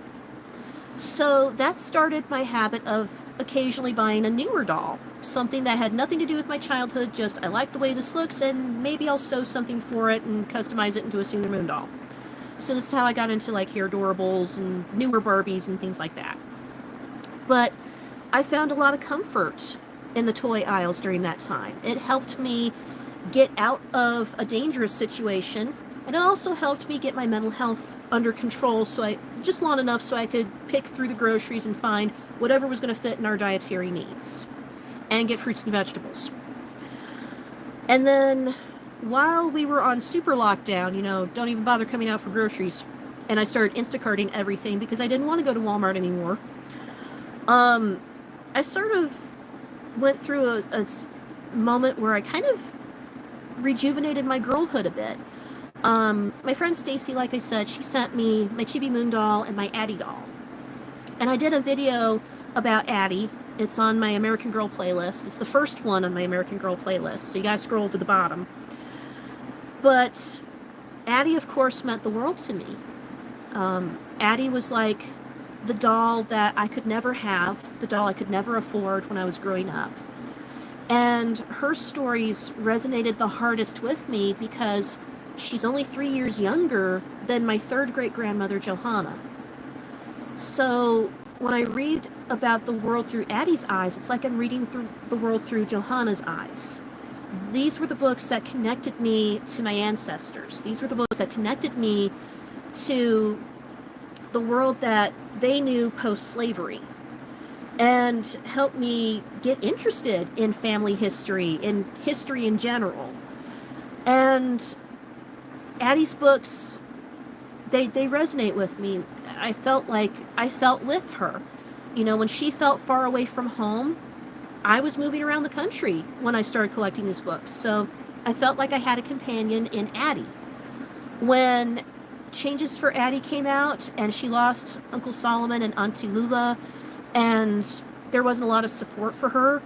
So that started my habit of occasionally buying a newer doll. Something that had nothing to do with my childhood, just I like the way this looks and maybe I'll sew something for it and customize it into a Sailor Moon doll. So this is how I got into like hair adorables and newer Barbies and things like that. But I found a lot of comfort in the toy aisles during that time. It helped me get out of a dangerous situation, and it also helped me get my mental health under control, just long enough so I could pick through the groceries and find whatever was going to fit in our dietary needs and get fruits and vegetables. And then while we were on super lockdown, don't even bother coming out for groceries, and I started Instacarting everything because I didn't want to go to Walmart anymore. I sort of went through a moment where I kind of rejuvenated my girlhood a bit. My friend Stacy, like I said, she sent me my Chibi Moon doll and my Addie doll. And I did a video about Addie. It's on my American Girl playlist. It's the first one on my American Girl playlist, so you guys scroll to the bottom. But Addie, of course, meant the world to me. Addie was like the doll that I could never have, the doll I could never afford when I was growing up. And her stories resonated the hardest with me because she's only 3 years younger than my third great-grandmother, Johanna. So when I read about the world through Addie's eyes, it's like I'm reading through the world through Johanna's eyes. These were the books that connected me to my ancestors. These were the books that connected me to the world that they knew post-slavery, and helped me get interested in family history, in history in general. And Addie's books, they resonate with me. I felt with her. You know, when she felt far away from home, I was moving around the country when I started collecting these books. So I felt like I had a companion in Addie. When Changes for Addie came out and she lost Uncle Solomon and Auntie Lula, and there wasn't a lot of support for her,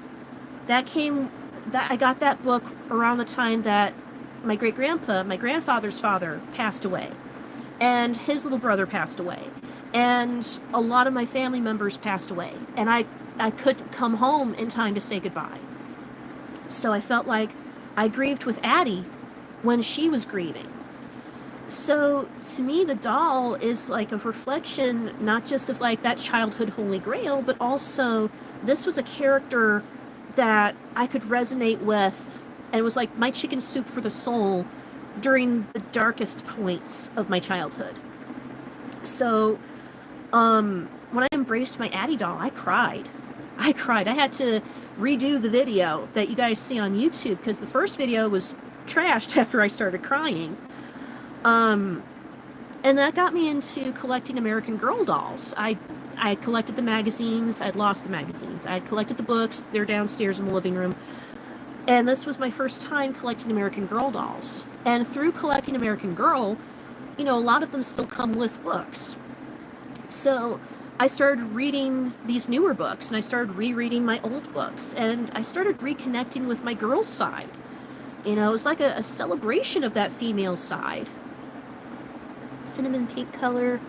I got that book around the time that my great-grandpa, my grandfather's father, passed away, and his little brother passed away, and a lot of my family members passed away, and I couldn't come home in time to say goodbye. So I felt like I grieved with Addie when she was grieving. So to me, the doll is like a reflection, not just of like that childhood holy grail, but also this was a character that I could resonate with, and it was like my chicken soup for the soul during the darkest points of my childhood. So when I embraced my Addie doll, I cried. I had to redo the video that you guys see on YouTube because the first video was trashed after I started crying. And that got me into collecting American Girl dolls. I collected the magazines. I'd lost the magazines. I collected the books. They're downstairs in the living room. And this was my first time collecting American Girl dolls. And through collecting American Girl, you know, a lot of them still come with books. So I started reading these newer books, and I started rereading my old books, and I started reconnecting with my girl side. You know, it was like a celebration of that female side. Cinnamon pink color.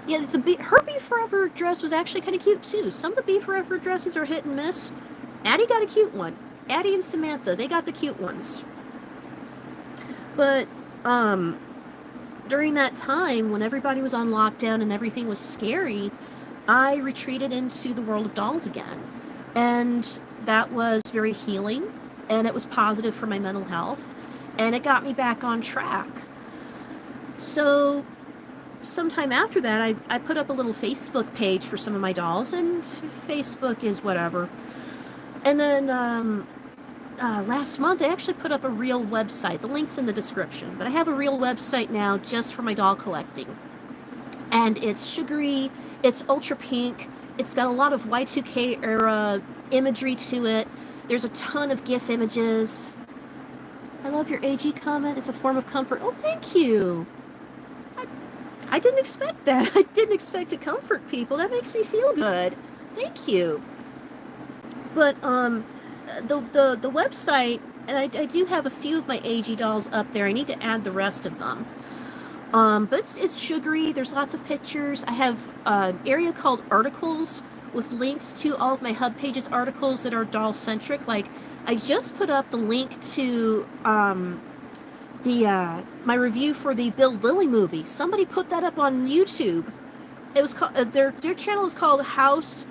Yeah, her Be Forever dress was actually kind of cute too. Some of the Be Forever dresses are hit and miss. Addie got a cute one. Addie and Samantha, they got the cute ones. But during that time, when everybody was on lockdown and everything was scary, I retreated into the world of dolls again. And that was very healing, and it was positive for my mental health, and it got me back on track. So sometime after that, I put up a little Facebook page for some of my dolls, and Facebook is whatever. And then last month, I actually put up a real website. The link's in the description. But I have a real website now just for my doll collecting. And it's sugary, it's ultra pink, it's got a lot of Y2K era imagery to it. There's a ton of GIF images. I love your AG comment. It's a form of comfort. Oh, thank you. I didn't expect that. I didn't expect to comfort people. That makes me feel good. Thank you. But the website, and I do have a few of my AG dolls up there. I need to add the rest of them. But it's sugary. There's lots of pictures. I have an area called articles with links to all of my HubPages articles that are doll-centric. Like, I just put up the link to my review for the Build Lily movie. Somebody put that up on YouTube. It was called their channel is called House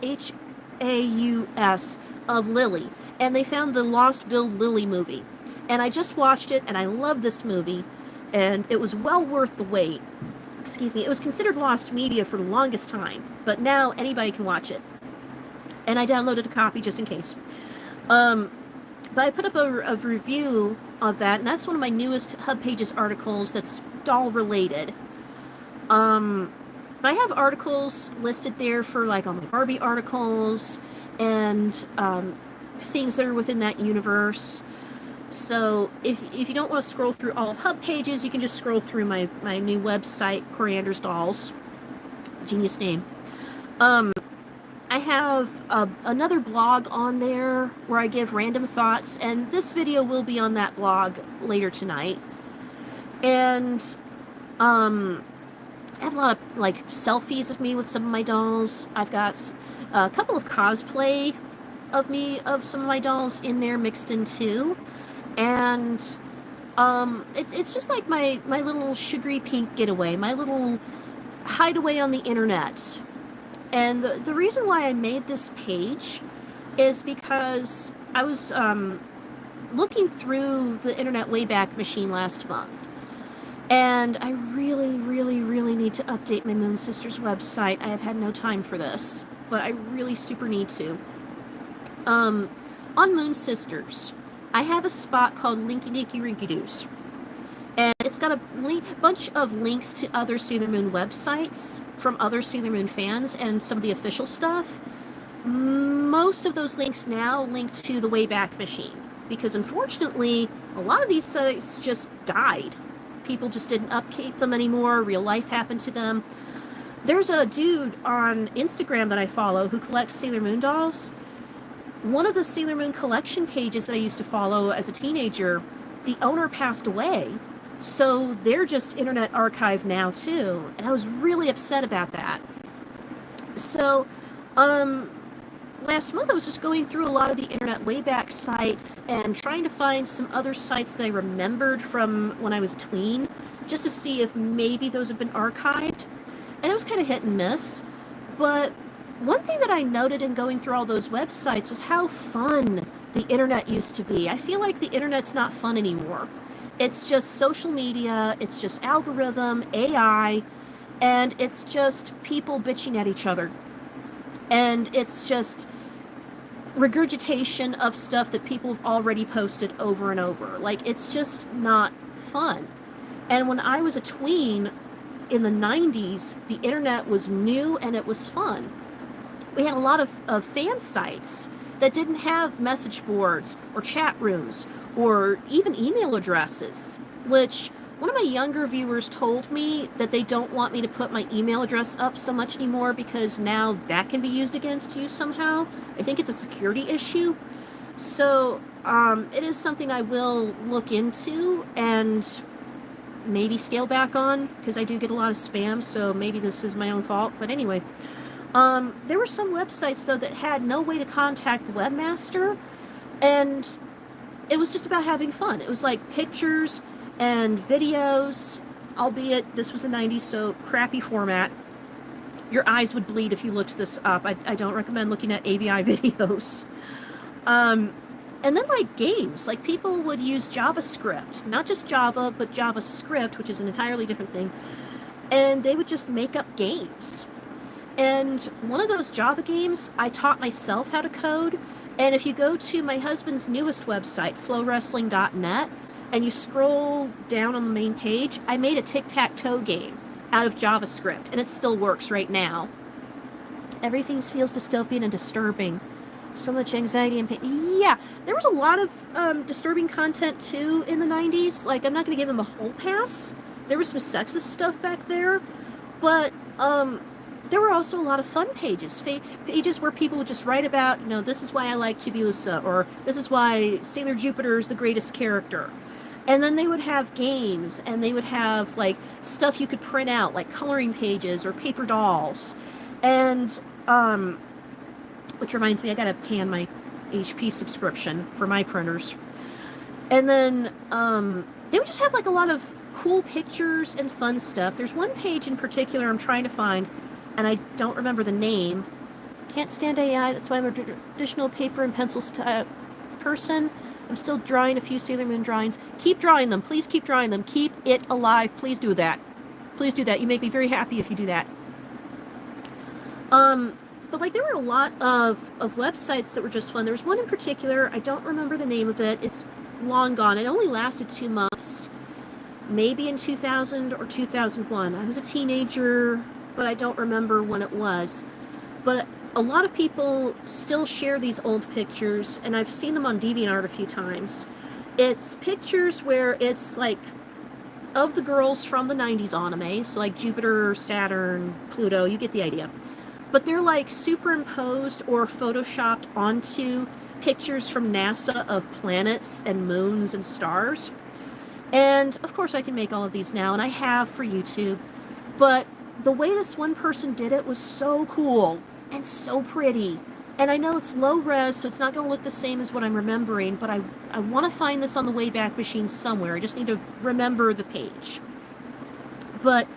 Haus of Lily, and they found the Lost Build Lily movie. And I just watched it, and I love this movie, and it was well worth the wait. Excuse me. It was considered lost media for the longest time, but now anybody can watch it. And I downloaded a copy just in case. But I put up a review of that, and that's one of my newest HubPages articles that's doll-related. I have articles listed there for, like, all my Barbie articles and things that are within that universe. So if you don't want to scroll through all of HubPages, you can just scroll through my new website, Koriander's Dolls. Genius name. I have another blog on there where I give random thoughts, and this video will be on that blog later tonight. And I have a lot of like selfies of me with some of my dolls. I've got a couple of cosplay of me of some of my dolls in there mixed in too. And it's just like my little sugary pink getaway, my little hideaway on the internet. And the reason why I made this page is because I was looking through the Internet Wayback Machine last month. And I really, really, really need to update my Moon Sisters website. I have had no time for this, but I really super need to. On Moon Sisters, I have a spot called Linky Dinky Rinky Doos. And it's got a bunch of links to other Sailor Moon websites from other Sailor Moon fans and some of the official stuff. Most of those links now link to the Wayback Machine, because unfortunately, a lot of these sites just died. People just didn't upkeep them anymore. Real life happened to them. There's a dude on Instagram that I follow who collects Sailor Moon dolls. One of the Sailor Moon collection pages that I used to follow as a teenager, the owner passed away. So they're just internet archived now too. And I was really upset about that. So, last month I was just going through a lot of the Internet Wayback sites and trying to find some other sites that I remembered from when I was a tween, just to see if maybe those have been archived. And it was kind of hit and miss. But one thing that I noted in going through all those websites was how fun the internet used to be. I feel like the internet's not fun anymore. It's just social media, it's just algorithm, AI, and it's just people bitching at each other. And it's just regurgitation of stuff that people have already posted over and over. Like, it's just not fun. And when I was a tween in the 90s, the internet was new and it was fun. We had a lot of fan sites that didn't have message boards or chat rooms or even email addresses, which one of my younger viewers told me that they don't want me to put my email address up so much anymore because now that can be used against you somehow. I think it's a security issue. So it is something I will look into and maybe scale back on, because I do get a lot of spam, so maybe this is my own fault. But anyway, there were some websites, though, that had no way to contact the webmaster, and it was just about having fun. It was like pictures and videos, albeit this was the 90s, so crappy format. Your eyes would bleed if you looked this up. I don't recommend looking at AVI videos. And then, like, games. Like, people would use JavaScript. Not just Java, but JavaScript, which is an entirely different thing. And they would just make up games. And one of those Java games, I taught myself how to code. And if you go to my husband's newest website, flowwrestling.net, and you scroll down on the main page, I made a tic-tac-toe game out of JavaScript, and it still works right now. Everything feels dystopian and disturbing. So much anxiety and pain. Yeah, there was a lot of disturbing content, too, in the 90s. Like, I'm not going to give them a whole pass. There was some sexist stuff back there. But, there were also a lot of fun pages. Pages where people would just write about, you know, this is why I like Chibiusa, or this is why Sailor Jupiter is the greatest character. And then they would have games, and they would have, like, stuff you could print out, like coloring pages or paper dolls. And, which reminds me, I gotta pay on my HP subscription for my printers. And then, they would just have, like, a lot of cool pictures and fun stuff. There's one page in particular I'm trying to find, and I don't remember the name. Can't stand AI, that's why I'm a traditional paper and pencil person. I'm still drawing a few Sailor Moon drawings. Keep drawing them. Please keep drawing them. Keep it alive. Please do that. Please do that. You make me very happy if you do that. But, like, there were a lot of websites that were just fun. There was one in particular. I don't remember the name of it. It's long gone. It only lasted 2 months. Maybe in 2000 or 2001. I was a teenager, but I don't remember when it was. But a lot of people still share these old pictures, and I've seen them on DeviantArt a few times. It's pictures where it's, like, of the girls from the 90s anime, so, like, Jupiter, Saturn, Pluto, you get the idea. But they're, like, superimposed or photoshopped onto pictures from NASA of planets and moons and stars. And, of course, I can make all of these now, and I have for YouTube. But the way this one person did it was so cool and so pretty. And I know it's low res, so it's not going to look the same as what I'm remembering, but I want to find this on the Wayback Machine somewhere. I just need to remember the page. But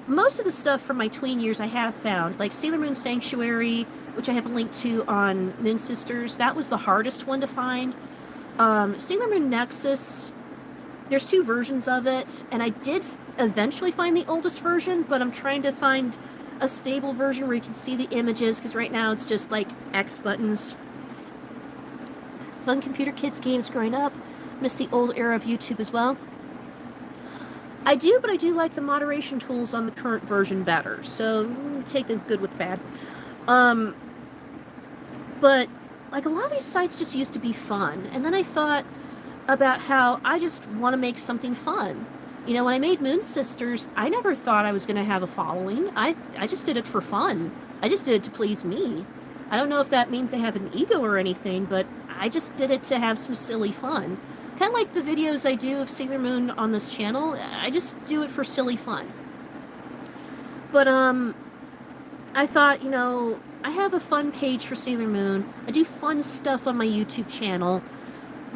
most of the stuff from my tween years I have found, like Sailor Moon Sanctuary, which I have a link to on Moon Sisters. That was the hardest one to find. Sailor Moon Nexus, there's 2 versions of it, and I did eventually find the oldest version, but I'm trying to find a stable version where you can see the images, because right now it's just like X buttons. Fun computer kids games growing up. Miss the old era of YouTube as well. I do, but I do like the moderation tools on the current version better, so take the good with the bad. But like a lot of these sites just used to be fun, and then I thought about how I just want to make something fun. You know, when I made Moon Sisters, I never thought I was going to have a following. I just did it for fun. I just did it to please me. I don't know if that means I have an ego or anything, but I just did it to have some silly fun. Kind of like the videos I do of Sailor Moon on this channel. I just do it for silly fun. But, I thought, you know, I have a fun page for Sailor Moon. I do fun stuff on my YouTube channel.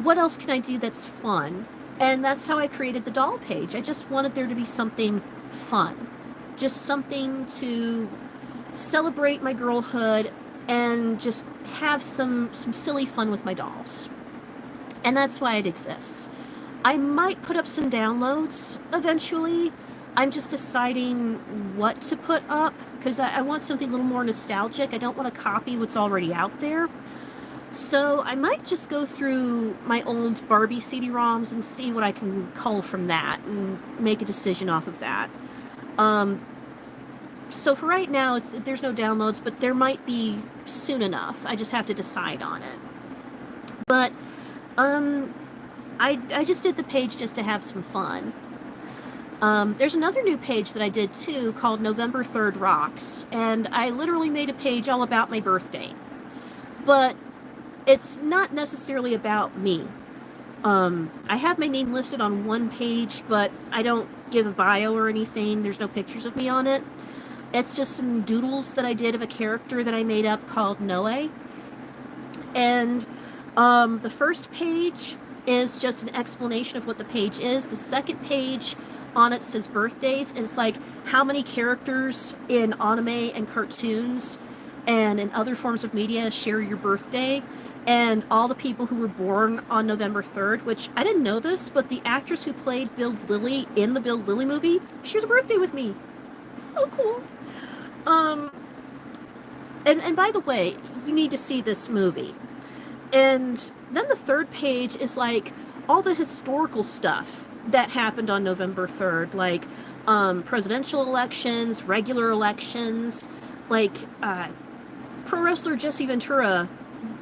What else can I do that's fun? And that's how I created the doll page. I just wanted there to be something fun. Just something to celebrate my girlhood and just have some silly fun with my dolls. And that's why it exists. I might put up some downloads eventually. I'm just deciding what to put up because I want something a little more nostalgic. I don't want to copy what's already out there. So I might just go through my old Barbie CD-ROMs and see what I can cull from that and make a decision off of that. So for right now, there's no downloads, but there might be soon enough. I just have to decide on it. But I just did the page just to have some fun. There's another new page that I did too called November 3rd Rocks, and I literally made a page all about my birthday. But it's not necessarily about me. I have my name listed on one page, but I don't give a bio or anything. There's no pictures of me on it. It's just some doodles that I did of a character that I made up called Noe. And the first page is just an explanation of what the page is. The second page on it says birthdays, and it's like how many characters in anime and cartoons and in other forms of media share your birthday. And all the people who were born on November 3rd, which I didn't know this, but the actress who played Build Lily in the Build Lily movie shares a birthday with me. It's so cool. And by the way, you need to see this movie. And then the third page is like all the historical stuff that happened on November 3rd, like presidential elections, regular elections, like pro wrestler Jesse Ventura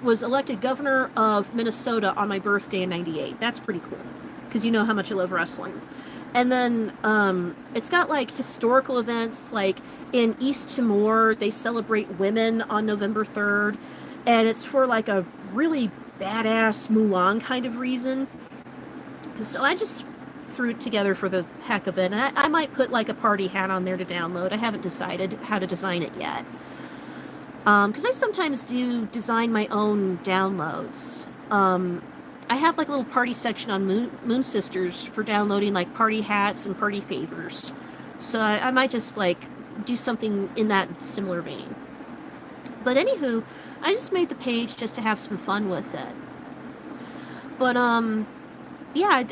was elected governor of Minnesota on my birthday in '98. That's pretty cool, because you know how much I love wrestling. And then it's got like historical events, like in East Timor, they celebrate women on November 3rd, and it's for like a really badass Mulan kind of reason. So I just threw it together for the heck of it, and I might put like a party hat on there to download. I haven't decided how to design it yet. Because I sometimes do design my own downloads. I have like a little party section on Moon Sisters for downloading like party hats and party favors. So I might just like do something in that similar vein. But anywho, I just made the page just to have some fun with it. But yeah,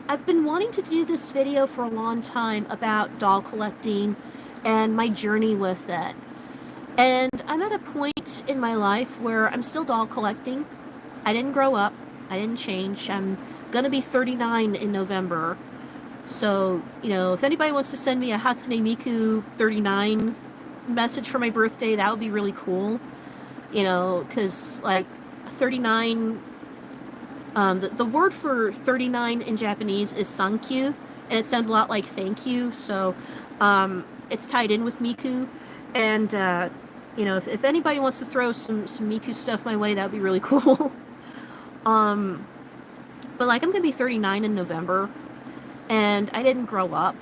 I've been wanting to do this video for a long time about doll collecting and my journey with it. And I'm at a point in my life where I'm still doll collecting. I didn't grow up. I didn't change. I'm gonna be 39 in November. So, you know, if anybody wants to send me a Hatsune Miku 39 message for my birthday, that would be really cool. You know, because, like, 39... the word for 39 in Japanese is sankyu, and it sounds a lot like thank you, so it's tied in with Miku. And, you know, if anybody wants to throw some Miku stuff my way, that would be really cool. But, like, I'm going to be 39 in November, and I didn't grow up.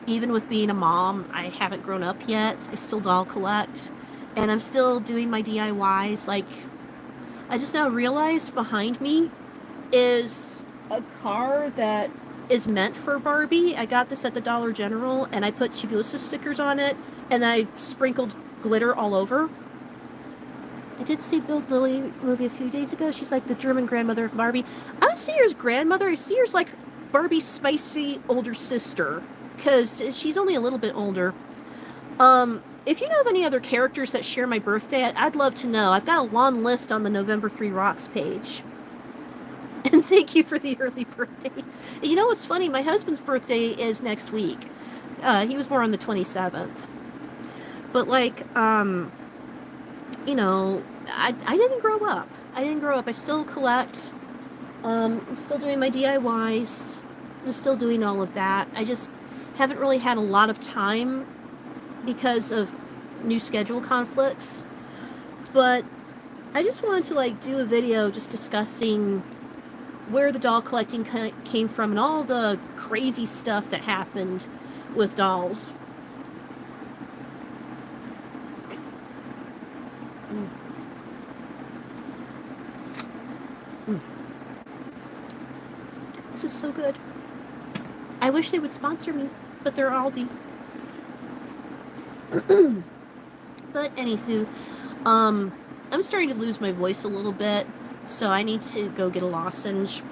even with being a mom, I haven't grown up yet. I still doll collect, and I'm still doing my DIYs. Like, I just now realized behind me is a car that is meant for Barbie. I got this at the Dollar General, and I put Chibiusa stickers on it, and I sprinkled glitter all over. I did see Bill Lilly movie a few days ago. She's like the German grandmother of Barbie. I don't see her as grandmother. I see her as like Barbie's spicy older sister, because she's only a little bit older. If you know of any other characters that share my birthday, I'd love to know. I've got a long list on the November 3 Rocks page. And thank you for the early birthday. You know what's funny? My husband's birthday is next week. He was born on the 27th. But like, you know, I didn't grow up. I still collect. I'm still doing my DIYs. I'm still doing all of that. I just haven't really had a lot of time because of new schedule conflicts. But I just wanted to like do a video just discussing where the doll collecting came from and all the crazy stuff that happened with dolls. This is so good. I wish they would sponsor me, but they're Aldi. But anywho, I'm starting to lose my voice a little bit, so I need to go get a lozenge,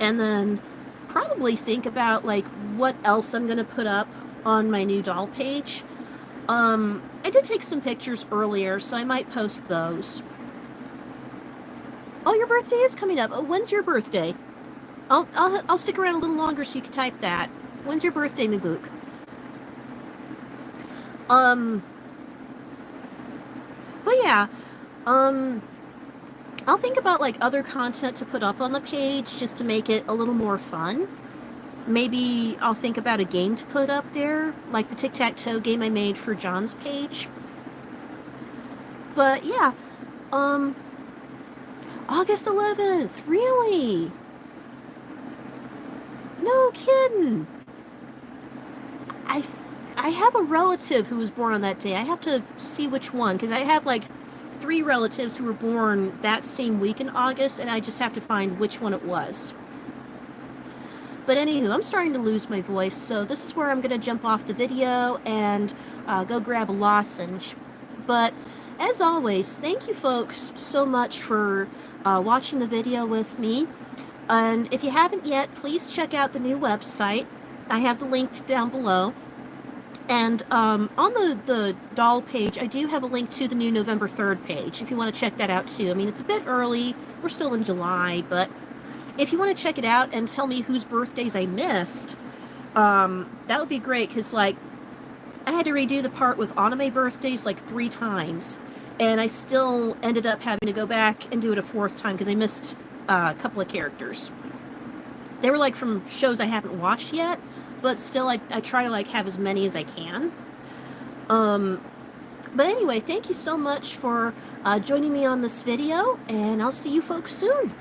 and then probably think about like what else I'm gonna put up on my new doll page. I did take some pictures earlier, so I might post those. Oh, your birthday is coming up. Oh, when's your birthday? I'll stick around a little longer so you can type that. When's your birthday, Mabook? But yeah, I'll think about like other content to put up on the page just to make it a little more fun. Maybe I'll think about a game to put up there, like the tic-tac-toe game I made for John's page. But yeah, August 11th, really? No kidding. I have a relative who was born on that day. I have to see which one, because I have like 3 relatives who were born that same week in August, and I just have to find which one it was. But anywho, I'm starting to lose my voice, so this is where I'm going to jump off the video and go grab a lozenge. But as always, thank you folks so much for watching the video with me. And if you haven't yet, please check out the new website. I have the link down below. And on the doll page, I do have a link to the new November 3rd page, if you want to check that out too. I mean, it's a bit early. We're still in July, but if you want to check it out and tell me whose birthdays I missed, that would be great, because, like, I had to redo the part with anime birthdays, like, 3 times. And I still ended up having to go back and do it a 4th time, because I missed a couple of characters. They were, like, from shows I haven't watched yet. But still, I try to, like, have as many as I can. But anyway, thank you so much for joining me on this video, and I'll see you folks soon.